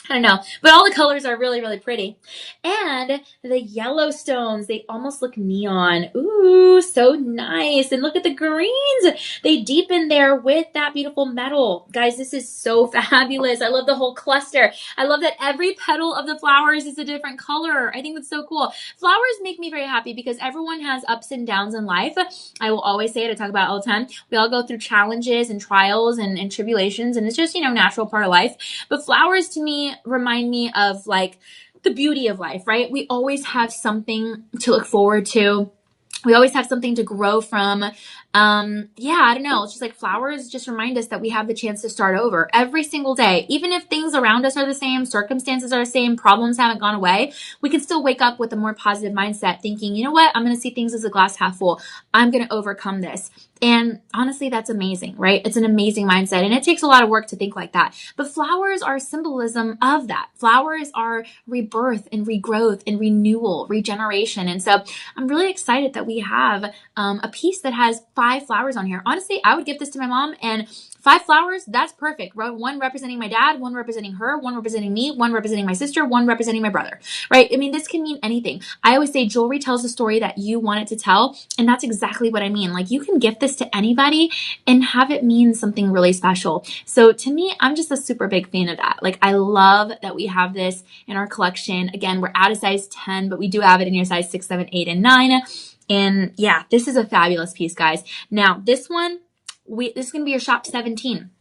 I don't know, but all the colors are really, really pretty. And the Yellowstones, they almost look neon. Ooh, so nice. And look at the greens. They deepen there with that beautiful metal. Guys, this is so fabulous. I love the whole cluster. I love that every petal of the flowers is a different color. I think that's so cool. Flowers make me very happy because everyone has ups and downs in life. I will always say it. I talk about it all the time. We all go through challenges and trials and tribulations, and it's just, natural part of life. But flowers to me remind me of like the beauty of life, right? We always have something to look forward to. We always have something to grow from. I don't know. It's just like flowers just remind us that we have the chance to start over every single day. Even if things around us are the same, circumstances are the same, problems haven't gone away, we can still wake up with a more positive mindset thinking, you know what? I'm going to see things as a glass half full. I'm going to overcome this. And honestly, that's amazing, right? It's an amazing mindset. And it takes a lot of work to think like that. But flowers are symbolism of that. Flowers are rebirth and regrowth and renewal, regeneration. And so I'm really excited that we have a piece that has 5 flowers on here. Honestly, I would give this to my mom, and 5 flowers, that's perfect. One representing my dad, one representing her, one representing me, one representing my sister, one representing my brother, right? I mean, this can mean anything. I always say jewelry tells the story that you want it to tell, and that's exactly what I mean. Like, you can gift this to anybody and have it mean something really special. So to me, I'm just a super big fan of that. Like, I love that we have this in our collection. Again, we're out of size 10, but we do have it in your size 6, 7, 8, and 9. And yeah, this is a fabulous piece, guys. Now, this one, this is going to be your shop 17.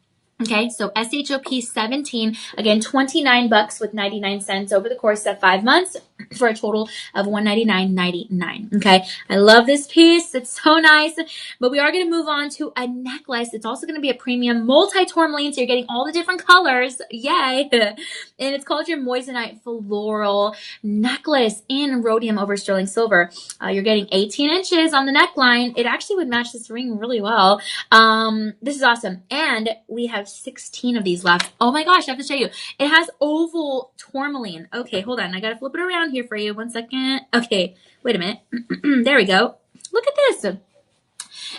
Okay, so SHOP 17, again, $29 with 99 cents over the course of 5 months for a total of $199.99. Okay, I love this piece. It's so nice. But we are going to move on to a necklace. It's also going to be a premium multi-tourmaline, so you're getting all the different colors. Yay! And it's called your Moissanite Floral Necklace in rhodium over sterling silver. You're getting 18 inches on the neckline. It actually would match this ring really well. This is awesome. And we have 16 of these left. Oh my gosh, I have to show you. It has oval tourmaline. Okay, hold on. I gotta flip it around here for you. 1 second. Okay, wait a minute. There we go. Look at this.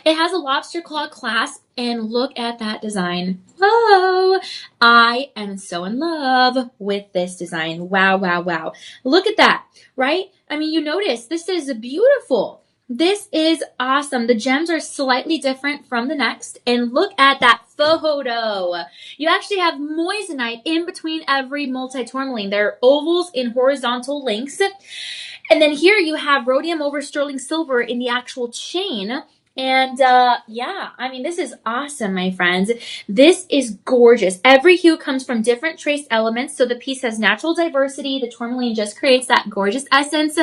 It has a lobster claw clasp, and look at that design. Whoa! I am so in love with this design. Wow, wow, wow. Look at that, right? I mean, you notice this is beautiful. This is awesome. The gems are slightly different from the next. And look at that photo. You actually have moissanite in between every multi-tourmaline. They're ovals in horizontal links. And then here you have rhodium over sterling silver in the actual chain. And yeah, I mean, this is awesome, my friends. This is gorgeous. Every hue comes from different trace elements, so the piece has natural diversity. The tourmaline just creates that gorgeous essence.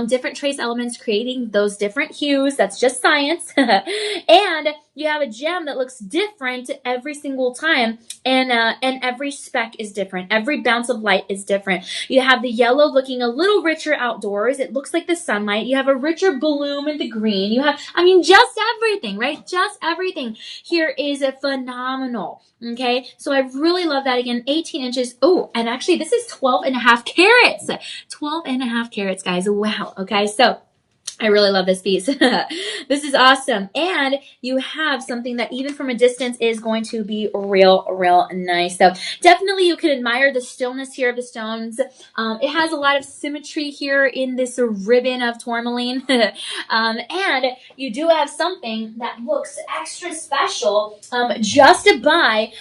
Different trace elements creating those different hues. That's just science. And you have a gem that looks different every single time, and every speck is different. Every bounce of light is different. You have the yellow looking a little richer outdoors. It looks like the sunlight. You have a richer bloom in the green. You have, I mean, just everything, right? Just everything here is a phenomenal. Okay, so I really love that. Again, 18 inches. Oh, and actually this is 12 and a half carats. 12 and a half carats, guys. Wow. Okay, so I really love this piece. This is awesome. And you have something that even from a distance is going to be real nice. So definitely you can admire the stillness here of the stones. It has a lot of symmetry here in this ribbon of tourmaline. And you do have something that looks extra special just by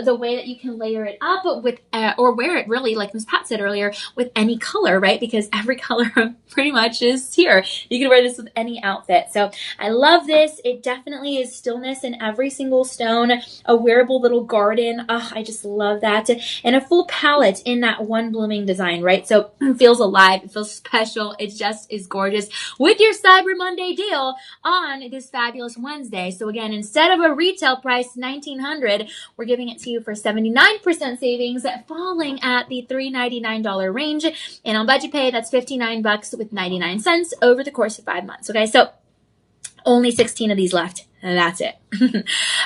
the way that you can layer it up with, or wear it really, like Ms. Pat said earlier, with any color, right? Because every color pretty much is here. You can wear this with any outfit. So I love this. It definitely is stillness in every single stone. A wearable little garden. Oh, I just love that. And a full palette in that one blooming design, right? So it feels alive. It feels special. It just is gorgeous with your Cyber Monday deal on this fabulous Wednesday. So again, instead of a retail price, $1,900, we're giving it to you for 79% savings, falling at the $399 range. And on budget pay, that's $59 with 99 cents over the course of 5 months. Okay, so only 16 of these left. And that's it.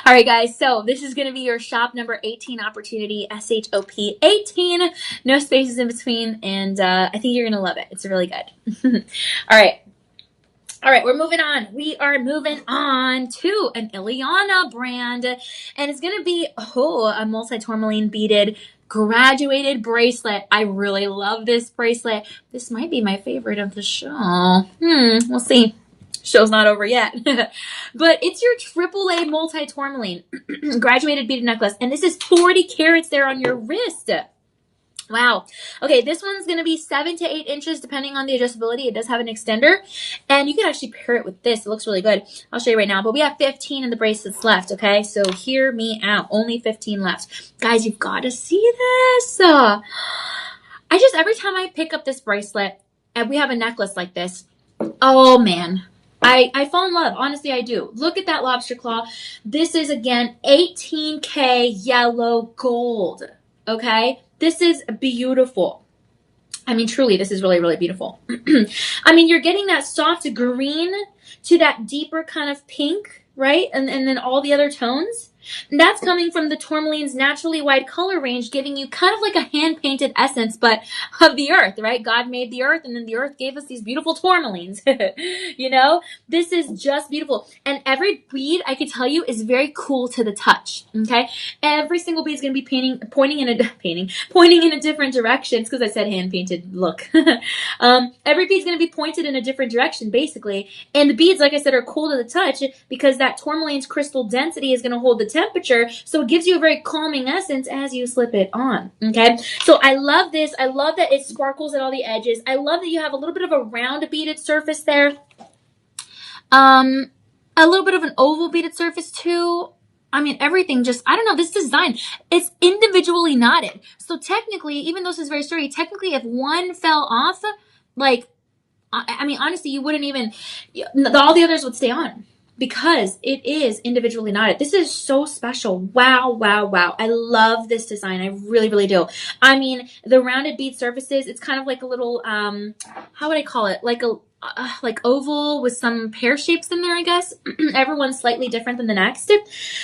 All right, guys. So this is going to be your shop number 18 opportunity, SHOP 18. No spaces in between. And I think you're going to love it. It's really good. All right. All right, we're moving on. We are moving on to an Ileana brand. And it's going to be, a multi-tourmaline beaded graduated bracelet. I really love this bracelet. This might be my favorite of the show. We'll see. Show's not over yet. But it's your AAA multi-tourmaline graduated beaded necklace. And this is 40 carats there on your wrist. Wow. Okay, this one's going to be 7 to 8 inches depending on the adjustability. It does have an extender. And you can actually pair it with this. It looks really good. I'll show you right now. But we have 15 of the bracelets left, okay? So hear me out. Only 15 left. Guys, you've got to see this. Every time I pick up this bracelet and we have a necklace like this, oh man, I fall in love. Honestly, I do. Look at that lobster claw. This is, again, 18K yellow gold, okay? This is beautiful. I mean, truly, this is really beautiful. I mean, you're getting that soft green to that deeper kind of pink, right? And then all the other tones. And that's coming from the tourmaline's naturally wide color range, giving you kind of like a hand-painted essence, but of the earth, right? God made the earth, and then the earth gave us these beautiful tourmalines. You know? This is just beautiful. And every bead, I can tell you, is very cool to the touch, okay? Every single bead is going to be pointing in a different direction. It's because I said hand-painted look. Every bead is going to be pointed in a different direction, basically. And the beads, like I said, are cool to the touch because that tourmaline's crystal density is going to hold the temperature, so it gives you a very calming essence as you slip it on. Okay, so I love this. I love that it sparkles at all the edges. I love that you have a little bit of a round beaded surface there, a little bit of an oval beaded surface too. I mean, everything just, I don't know, this design, it's individually knotted. So technically, even though this is very sturdy, technically if one fell off, like, I mean, honestly, you wouldn't even, all the others would stay on, because it is individually knotted. This is so special. Wow. I love this design. I really do. I mean, the rounded bead surfaces, it's kind of like a little, how would I call it? Like oval with some pear shapes in there, I guess. Everyone's slightly different than the next.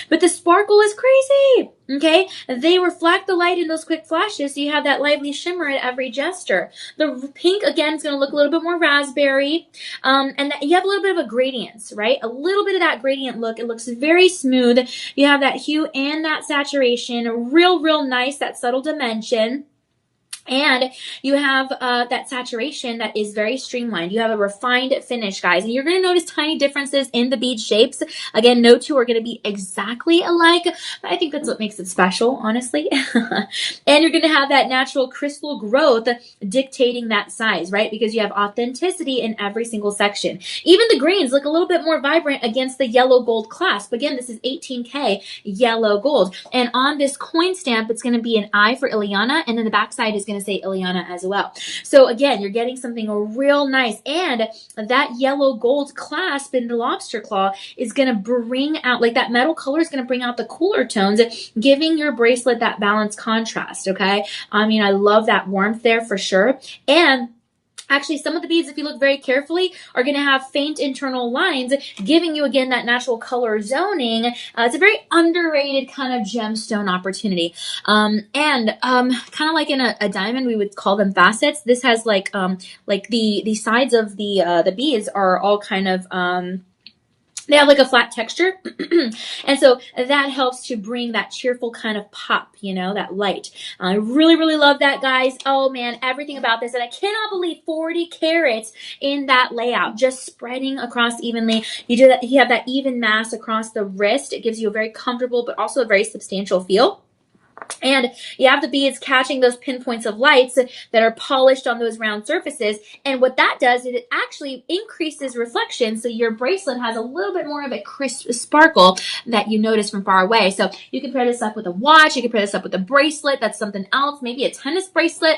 But the sparkle is crazy. Okay? They reflect the light in those quick flashes, so you have that lively shimmer at every gesture. The pink, again, is going to look a little bit more raspberry. And you have a little bit of a gradient, right? A little bit of that gradient look. It looks very smooth. You have that hue and that saturation. Real nice, that subtle dimension. And you have that saturation that is very streamlined. You have a refined finish, guys. And you're going to notice tiny differences in the bead shapes. Again, no two are going to be exactly alike, but I think that's what makes it special, honestly. And you're going to have that natural crystal growth dictating that size, right? Because you have authenticity in every single section. Even the greens look a little bit more vibrant against the yellow gold clasp. Again, this is 18K yellow gold. And on this coin stamp, it's going to be an I for Ileana, and then the backside is going to going to say Ileana as well. So again, you're getting something real nice. And that yellow gold clasp in the lobster claw is going to bring out, like that metal color is going to bring out the cooler tones, giving your bracelet that balanced contrast, okay? I mean, I love that warmth there for sure. And actually, some of the beads, if you look very carefully, are going to have faint internal lines, giving you, again, that natural color zoning. It's a very underrated kind of gemstone opportunity. And kind of like in a diamond, we would call them facets. This has like the sides of the beads are all kind of, they have like a flat texture. And so that helps to bring that cheerful kind of pop, you know, that light. I really, really love that, guys. Oh man, everything about this. And I cannot believe 40 carats in that layout, just spreading across evenly. You do that, you have that even mass across the wrist. It gives you a very comfortable, but also a very substantial feel. And you have the beads catching those pinpoints of lights that are polished on those round surfaces. And what that does is it actually increases reflection. So your bracelet has a little bit more of a crisp sparkle that you notice from far away. So you can pair this up with a watch. You can pair this up with a bracelet. That's something else. Maybe a tennis bracelet.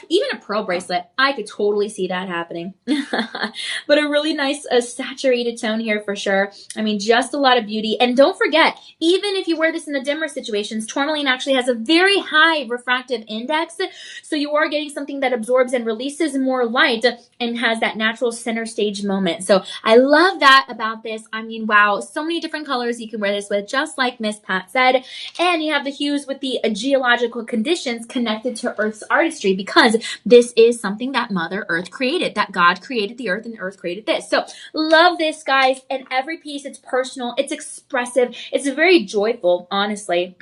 Even a pearl bracelet. I could totally see that happening. But a really nice saturated tone here for sure. I mean, just a lot of beauty. And don't forget, even if you wear this in the dimmer situations, Tourmaline actually has a very high refractive index. So you are getting something that absorbs and releases more light and has that natural center stage moment. So I love that about this. I mean, wow, so many different colors you can wear this with, just like Miss Pat said. And you have the hues with the geological conditions connected to Earth's artistry, because this is something that Mother Earth created, that God created the Earth and the Earth created this. So love this, guys. And every piece, it's personal, it's expressive, it's very joyful, honestly.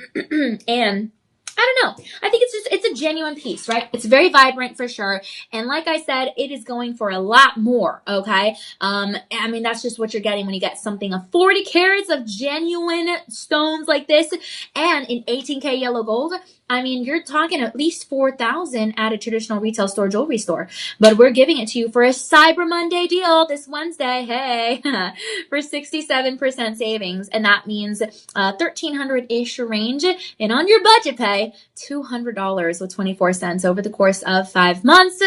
And I don't know. I think it's a genuine piece, right? It's very vibrant for sure. And like I said, it is going for a lot more, okay? I mean, that's just what you're getting when you get something of 40 carats of genuine stones like this and in 18K yellow gold. I mean, you're talking at least $4,000 at a traditional retail store, jewelry store. But we're giving it to you for a Cyber Monday deal this Wednesday. Hey, for 67% savings. And that means $1,300-ish range. And on your budget pay, $200 with 24 cents over the course of 5 months.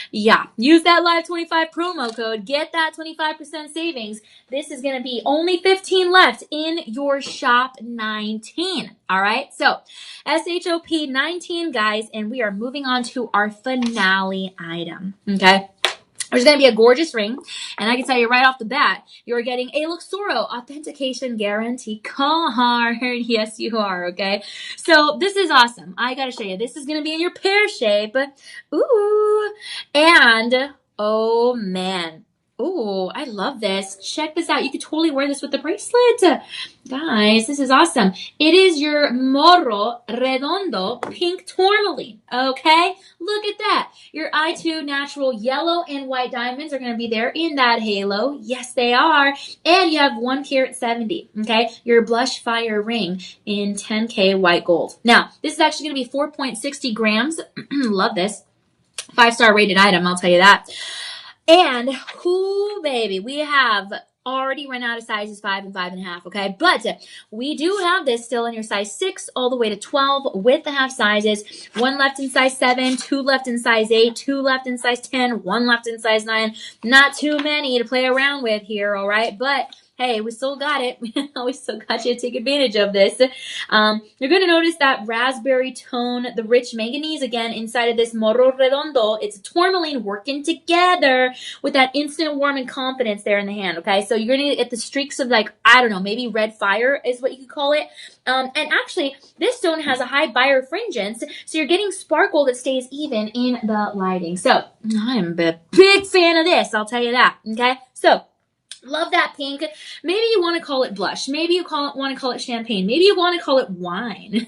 Yeah, use that Live25 promo code. Get that 25% savings. This is going to be only 15 left in your shop 19. All right, so SHOP 19, guys, and we are moving on to our finale item. Okay. There's going to be a gorgeous ring, and I can tell you right off the bat, you're getting a Luxoro Authentication Guarantee card. Yes, you are, okay? So this is awesome. I got to show you. This is going to be in your pear shape. Ooh. And, oh, man. Ooh, I love this. Check this out. You could totally wear this with the bracelet. Guys, this is awesome. It is your Morro Redondo Pink Tourmaline. Okay? Look at that. Your I2 natural yellow and white diamonds are going to be there in that halo. Yes, they are. And you have 1 carat 70. Okay? Your blush fire ring in 10K white gold. Now, this is actually going to be 4.60 grams. Love this. 5-star rated item, I'll tell you that. And, whoo, baby, we have already run out of sizes 5 and 5.5, okay? But we do have this still in your size 6 all the way to 12 with the half sizes. 1 left in size 7, 2 left in size 8, 2 left in size 10, 1 left in size 9. Not too many to play around with here, all right? But hey, we still got it. We still got you to take advantage of this. You're going to notice that raspberry tone, the rich manganese again inside of this Morro Redondo. It's a tourmaline working together with that instant warm and confidence there in the hand, okay? So you're going to get the streaks of, like, I don't know, maybe red fire is what you could call it. And actually, this stone has a high birefringence, so you're getting sparkle that stays even in the lighting. So I'm a big fan of this, I'll tell you that, okay? So love that pink. Maybe you want to call it blush. Maybe you want to call it champagne. Maybe you want to call it wine.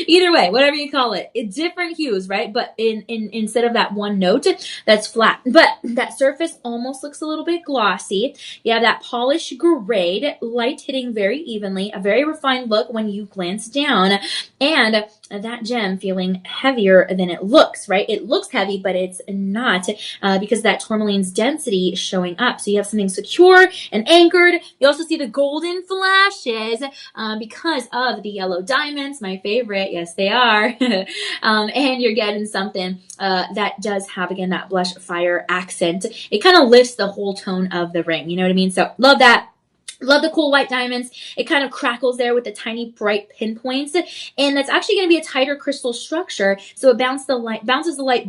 Either way, whatever you call it. It's different hues, right? But instead of that one note, that's flat. But that surface almost looks a little bit glossy. You have that polished grade, light hitting very evenly, a very refined look when you glance down, and that gem feeling heavier than it looks, right? It looks heavy, but it's not because that tourmaline's density is showing up. So you have something secure, and anchored. You also see the golden flashes because of the yellow diamonds, my favorite. Yes, they are. And you're getting something that does have, again, that blush fire accent. It kind of lifts the whole tone of the ring. You know what I mean? So love that. Love the cool white diamonds. It kind of crackles there with the tiny bright pinpoints. And that's actually going to be a tighter crystal structure. So it bounces the light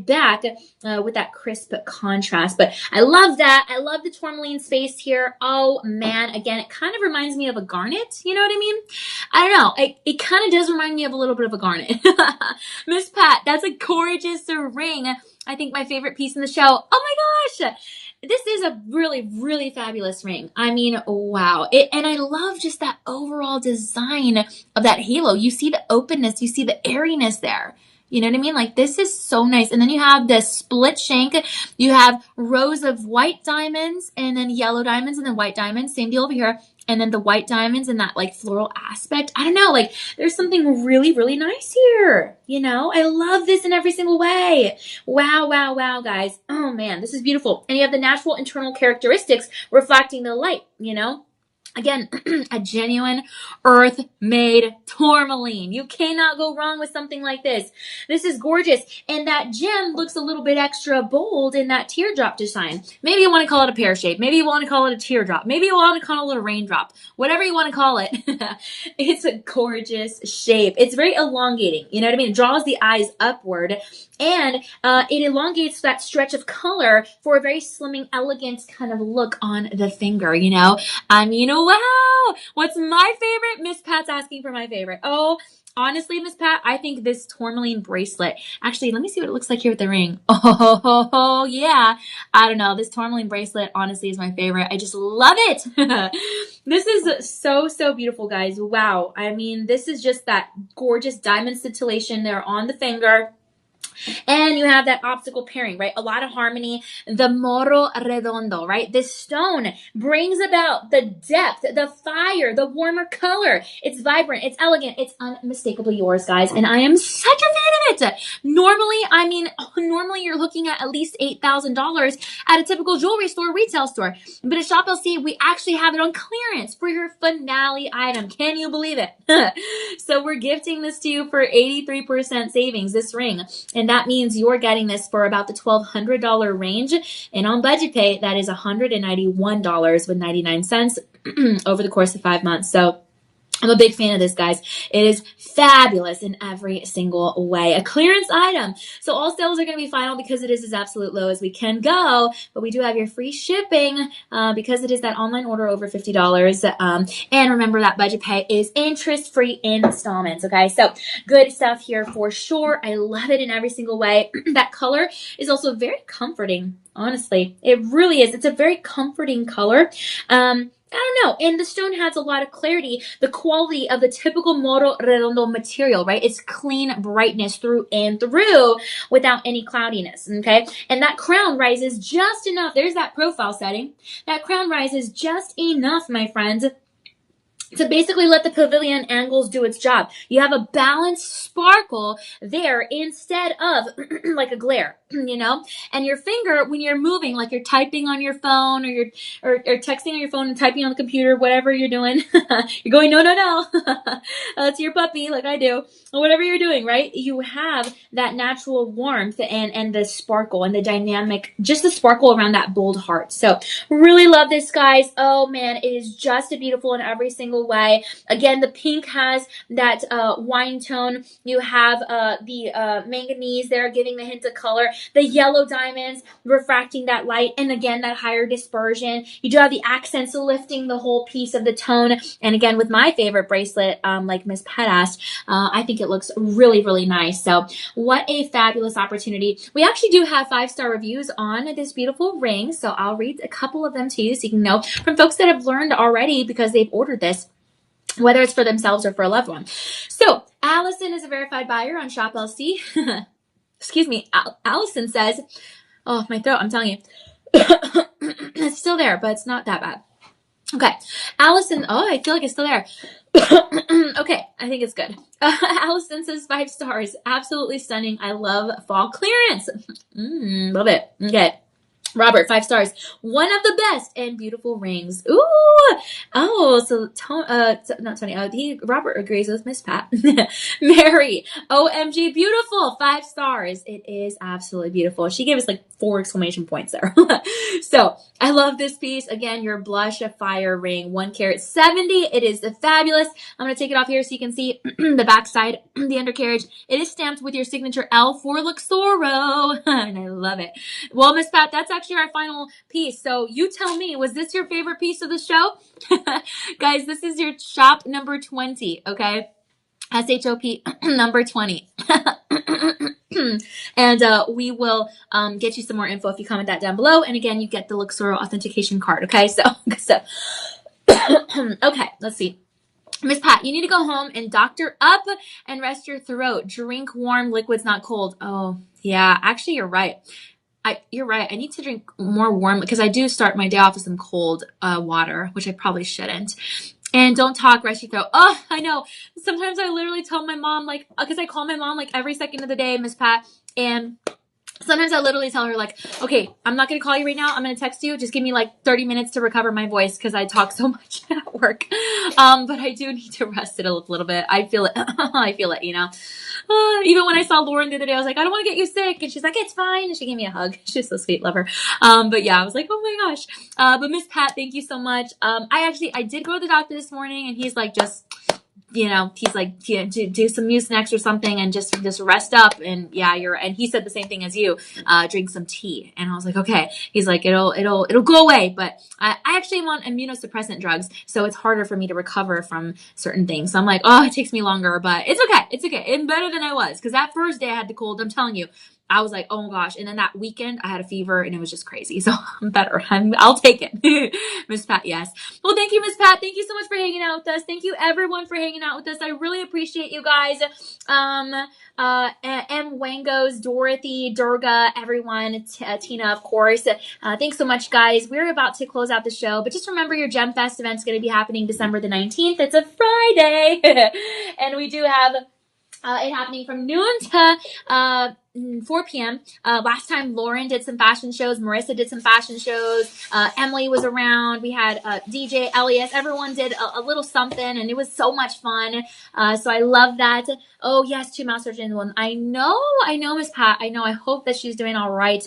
back with that crisp contrast. But I love that. I love the tourmaline space here. Oh man, again, it kind of reminds me of a garnet. You know what I mean? I don't know. It kind of does remind me of a little bit of a garnet. Miss Pat, that's a gorgeous ring. I think my favorite piece in the show. Oh my gosh. This is a really, really fabulous ring. I mean, wow. And I love just that overall design of that halo. You see the openness, you see the airiness there. You know what I mean? Like, this is so nice. And then you have the split shank. You have rows of white diamonds and then yellow diamonds and then white diamonds. Same deal over here. And then the white diamonds and that like floral aspect. I don't know, like there's something really, really nice here. You know, I love this in every single way. Wow, wow, wow, guys. Oh man, this is beautiful. And you have the natural internal characteristics reflecting the light, you know. Again, a genuine earth-made tourmaline. You cannot go wrong with something like this. This is gorgeous. And that gem looks a little bit extra bold in that teardrop design. Maybe you want to call it a pear shape. Maybe you want to call it a teardrop. Maybe you want to call it a raindrop. Whatever you want to call it. It's a gorgeous shape. It's very elongating. You know what I mean? It draws the eyes upward. And it elongates that stretch of color for a very slimming, elegant kind of look on the finger, you know? I mean, wow! What's my favorite? Miss Pat's asking for my favorite. Oh, honestly, Miss Pat, I think this tourmaline bracelet. Actually, let me see what it looks like here with the ring. Oh, yeah. I don't know. This tourmaline bracelet, honestly, is my favorite. I just love it. This is so, so beautiful, guys. Wow. I mean, this is just that gorgeous diamond scintillation there on the finger. And you have that optical pairing, right? A lot of harmony. The moro redondo, right? This stone brings about the depth, the fire, the warmer color. It's vibrant. It's elegant. It's unmistakably yours, guys. And I am such a fan of it. Normally you're looking at least $8,000 at a typical jewelry store, retail store. But at Shop LC, we actually have it on clearance for your finale item. Can you believe it? So we're gifting this to you for 83% savings, this ring. And that means you're getting this for about the $1,200 range. And on budget pay, that is $191.99 over the course of 5 months. So I'm a big fan of this, guys. It is fabulous in every single way. A clearance item. So all sales are going to be final because it is as absolute low as we can go. But we do have your free shipping because it is that online order over $50. And remember that budget pay is interest-free installments. Okay, so good stuff here for sure. I love it in every single way. That color is also very comforting. Honestly, it really is. It's a very comforting color. I don't know. And the stone has a lot of clarity. The quality of the typical moro redondo material, right? It's clean brightness through and through without any cloudiness, okay? And that crown rises just enough. There's that profile setting. That crown rises just enough, my friends, to basically let the pavilion angles do its job. You have a balanced sparkle there instead of like a glare, you know? And your finger, when you're moving, like you're typing on your phone or or texting on your phone and typing on the computer, whatever you're doing, you're going, no, no, no. That's your puppy, like I do. Or whatever you're doing, right? You have that natural warmth and the sparkle and the dynamic, just the sparkle around that bold heart. So really love this, guys. Oh man, it is just beautiful in every single way. Again, the pink has that wine tone. You have the manganese there giving the hint of color. The yellow diamonds refracting that light. And again, that higher dispersion. You do have the accents lifting the whole piece of the tone. And again, with my favorite bracelet, like Miss Pet asked, I think it looks really, really nice. So what a fabulous opportunity. We actually do have 5-star reviews on this beautiful ring. So I'll read a couple of them to you so you can know from folks that have learned already because they've ordered this, whether it's for themselves or for a loved one. So Allison is a verified buyer on Shop LC. Excuse me. Allison says, oh, my throat, I'm telling you. It's still there, but it's not that bad. Okay. Allison, oh, I feel like it's still there. Okay, I think it's good. Allison says 5 stars. Absolutely stunning. I love fall clearance. Love it. Okay. Robert, 5 stars. One of the best and beautiful rings. Ooh. Oh, not Tony. Robert agrees with Miss Pat. Mary, OMG, beautiful. 5 stars. It is absolutely beautiful. She gave us like 4 exclamation points there. So I love this piece. Again, your blush of fire ring, 1 carat 70. It is fabulous. I'm going to take it off here so you can see the back side, the undercarriage. It is stamped with your signature L for Luxoro. And I love it. Well, Miss Pat, that's actually our final piece. So you tell me, was this your favorite piece of the show? Guys, this is your shop number 20, okay? SHOP number 20. And we will get you some more info if you comment that down below. And again, you get the Luxoro authentication card, okay? So okay, let's see. Miss Pat, you need to go home and doctor up and rest your throat. Drink warm liquids, not cold. Oh, yeah, actually, you're right. You're right. I need to drink more warm because I do start my day off with some cold water, which I probably shouldn't. And don't talk, rest your throat. Oh, I know. Sometimes I literally tell my mom, like, because I call my mom like every second of the day, Miss Pat, and sometimes I literally tell her, like, okay, I'm not going to call you right now. I'm going to text you. Just give me like 30 minutes to recover my voice because I talk so much at work. But I do need to rest it a little bit. I feel it. I feel it, you know. Even when I saw Lauren the other day, I was like, I don't want to get you sick. And she's like, it's fine. And she gave me a hug. She's so sweet. Love her. But yeah, I was like, oh my gosh. But Miss Pat, thank you so much. I did go to the doctor this morning and he's like, just, you know, he's like, yeah, do some Mucinex or something and just rest up. And yeah, and he said the same thing as you, drink some tea. And I was like, okay. He's like, it'll go away. But I actually am on immunosuppressant drugs. So it's harder for me to recover from certain things. So I'm like, oh, it takes me longer, but it's okay. It's okay. It's better than I was. Cause that first day I had the cold. I'm telling you, I was like, oh my gosh. And then that weekend I had a fever and it was just crazy. So I'm better. I'll take it. Miss Pat, yes. Well, thank you, Miss Pat. Thank you so much for hanging out with us. Thank you everyone for hanging out with us. I really appreciate you guys. M. Wangos, Dorothy, Durga, everyone, Tina, of course. Thanks so much, guys. We're about to close out the show, but just remember your Gem Fest event's going to be happening December the 19th. It's a Friday. And we do have it happening from noon to 4 p.m. Last time Lauren did some fashion shows. Marissa did some fashion shows. Emily was around. We had DJ Elias. Everyone did a little something, and it was so much fun. So I love that. Oh, yes, 2 mouse surgeons. One. I know, Miss Pat. I know. I hope that she's doing all right.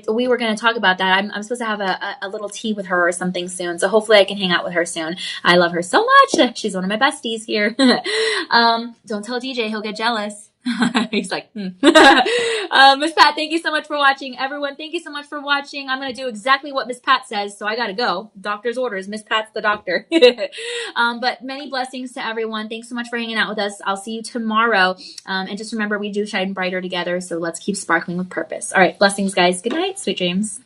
We were going to talk about that. I'm supposed to have a little tea with her or something soon. So hopefully I can hang out with her soon. I love her so much. She's one of my besties here. Don't tell DJ. He'll get jealous. He's like, Miss Pat, thank you so much for watching. Everyone, thank you so much for watching. I'm going to do exactly what Miss Pat says, so I got to go. Doctor's orders. Miss Pat's the doctor. But many blessings to everyone. Thanks so much for hanging out with us. I'll see you tomorrow. And just remember, we do shine brighter together, so let's keep sparkling with purpose. All right, blessings, guys. Good night. Sweet dreams.